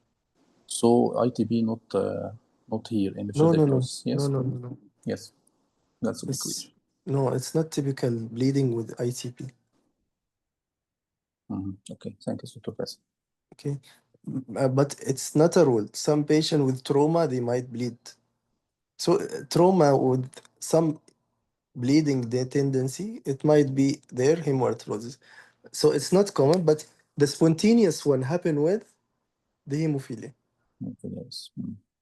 so ITB not here in the No, no, no. diagnosis. Yes, No. yes, that's the It's, question. no, it's not typical bleeding with ITP. Okay, thank you, Dr. Bassem. Okay. But it's not a rule. Some patient with trauma, they might bleed. So trauma with some bleeding the tendency, it might be there, hemorrhagitis. So it's not common, but the spontaneous one happen with the hemophilia. Okay,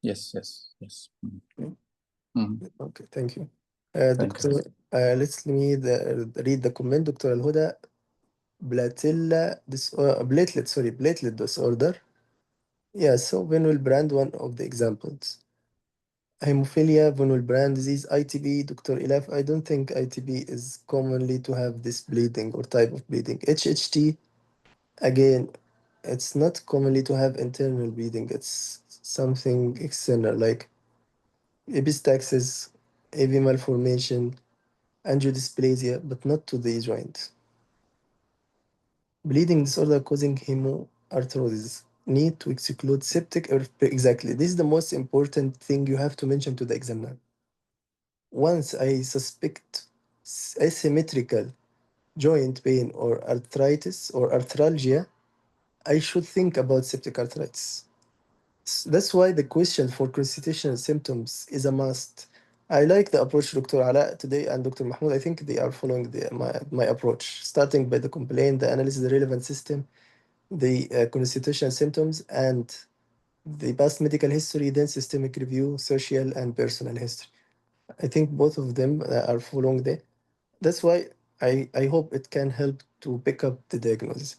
yes, yes. Okay, thank you. Thank Doctor, let's read the comment. Dr. Al-Huda, platelet disorder. Yeah, so Venul brand, one of the examples. Hemophilia, Von Brand disease, ITB, Dr. Ilaf. I don't think ITB is commonly to have this bleeding or type of bleeding. HHT, again, it's not commonly to have internal bleeding. It's something external like epistaxis, AV malformation, angiodysplasia, but not to the joint. Bleeding disorder causing hemoarthrosis. Need to exclude septic or exactly. This is the most important thing you have to mention to the examiner. Once I suspect asymmetrical joint pain or arthritis or arthralgia, I should think about septic arthritis. That's why the question for constitutional symptoms is a must. I like the approach Dr. Ala today and Dr. Mahmoud. I think they are following my approach, starting by the complaint, the analysis, the relevant system, the constitutional symptoms, and the past medical history, then systemic review, social and personal history. I think both of them are following there. That's why I hope it can help to pick up the diagnosis.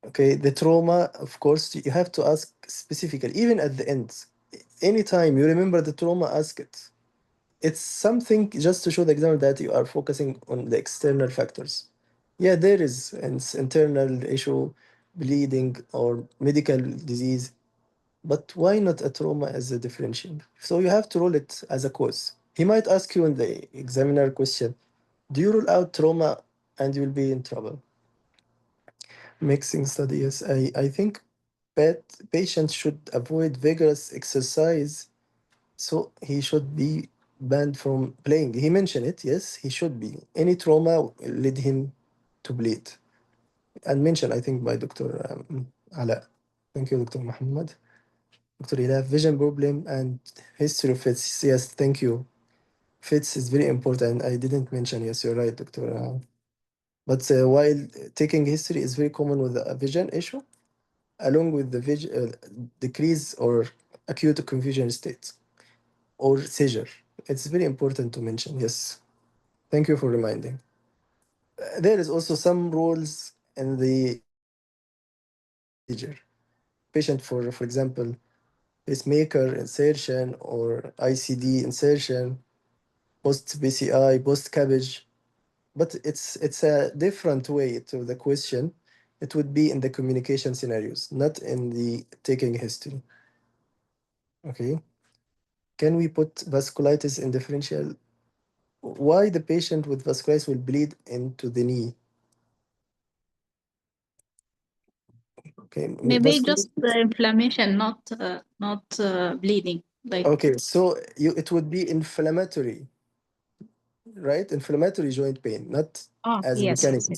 Okay, the trauma, of course, you have to ask specifically, even at the end. Anytime you remember the trauma, ask it. It's something just to show the examiner that you are focusing on the external factors. Yeah, there is an internal issue, bleeding or medical disease, but why not a trauma as a differential? So you have to rule it as a cause. He might ask you in the examiner question, do you rule out trauma and you'll be in trouble? Mixing study, yes. I think patients should avoid vigorous exercise, so he should be banned from playing. He mentioned it, yes, he should be. Any trauma led him to bleed. And mentioned, I think, by Dr. Ala. Thank you, Dr. Muhammad. Dr. Ilaf, vision problem and history of fits. Yes, thank you. Fits is very important. I didn't mention, yes, you're right, Dr. But while taking history is very common with a vision issue, along with the decrease or acute confusion state or seizure. It's very important to mention, yes. Thank you for reminding. There is also some rules in the seizure. Patient, for example, pacemaker insertion or ICD insertion, post BCI, post cabbage. But it's a different way to the question. It would be in the communication scenarios, not in the taking history. Okay. Can we put vasculitis in differential? Why the patient with vasculitis will bleed into the knee? Okay, Maybe بس- just the inflammation, not bleeding. Like okay, so it would be inflammatory, right? Inflammatory joint pain, not as yes, mechanical.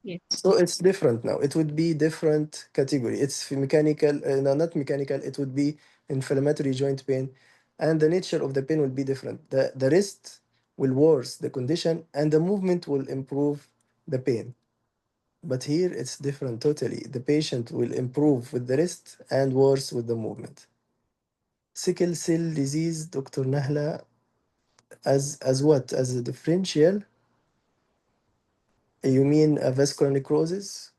yes. So it's different now. It would be different category. It's mechanical, no, not mechanical. It would be inflammatory joint pain, and the nature of the pain will be different. The wrist will worse the condition, and the movement will improve the pain. But here it's different totally. The patient will improve with the wrist and worse with the movement. Sickle cell disease, Dr. Nahla, as what? As a differential? You mean a vascular necrosis?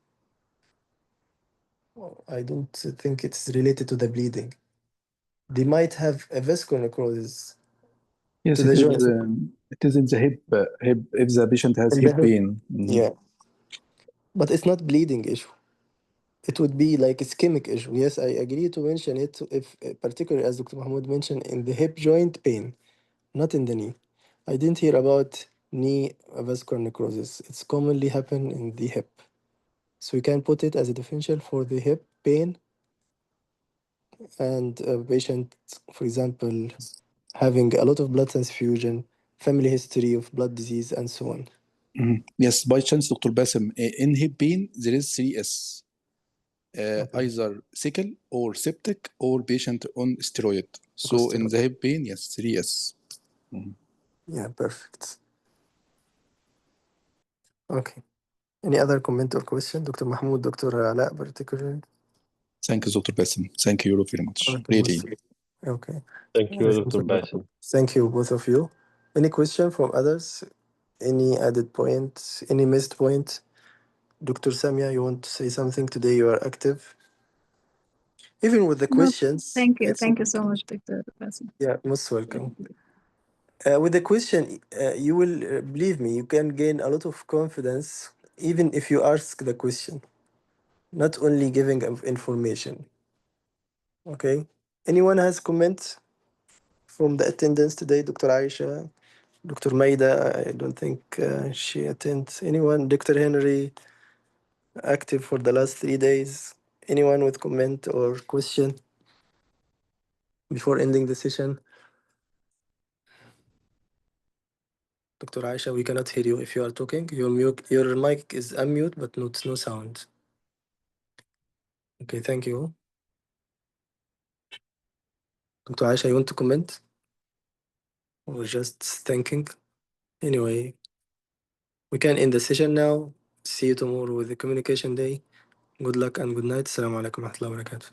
I don't think it's related to the bleeding. They might have a vascular necrosis Yes, to the joint. it is in the hip, hip if the patient has In the hip hip. pain. Mhm. Yeah, but it's not bleeding issue. It would be like ischemic issue. Yes, I agree to mention it if particularly as Dr. Mahmoud mentioned in the hip joint pain, not in the knee. I didn't hear about knee vascular necrosis. It's commonly happen in the hip. So we can put it as a differential for the hip pain and a patient, for example, having a lot of blood transfusion, family history of blood disease, and so on. Mhm. Yes, by chance, Dr. Bassem, in hip pain, there is 3S. Okay. Either sickle or septic or patient on steroid. So in Steroid. the hip pain, yes, 3S. Yeah, perfect. Okay. Any other comment or question, Dr. Mahmoud, Dr. Ala, particularly? Thank you, Dr. Bassem. Thank you very much. Okay, Really. Okay. Thank you, Dr. Bassem. Thank you, both of you. Any question from others? Any added point? Any missed point? Dr. Samia, you want to say something today? You are active. Even with the No, questions. thank you. it's- Thank you so much, Dr. Bassem. Yeah, most welcome. With the question, you will believe me, you can gain a lot of confidence even if you ask the question, not only giving of information. Okay. Anyone has comment from the attendance today? Dr. Aisha, Dr. Maida, I don't think she attends. Anyone? Dr. Henry, active for the last 3 days. Anyone with comment or question before ending the session? Dr. Aisha, we cannot hear you if you are talking. Your mic is unmute, but no sound. Okay, thank you. Dr. Aisha, you want to comment? Or just thinking? Anyway, we can end the session now. See you tomorrow with the communication day. Good luck and good night. Assalamu alaikum wa rahmatullahi wa barakatuh.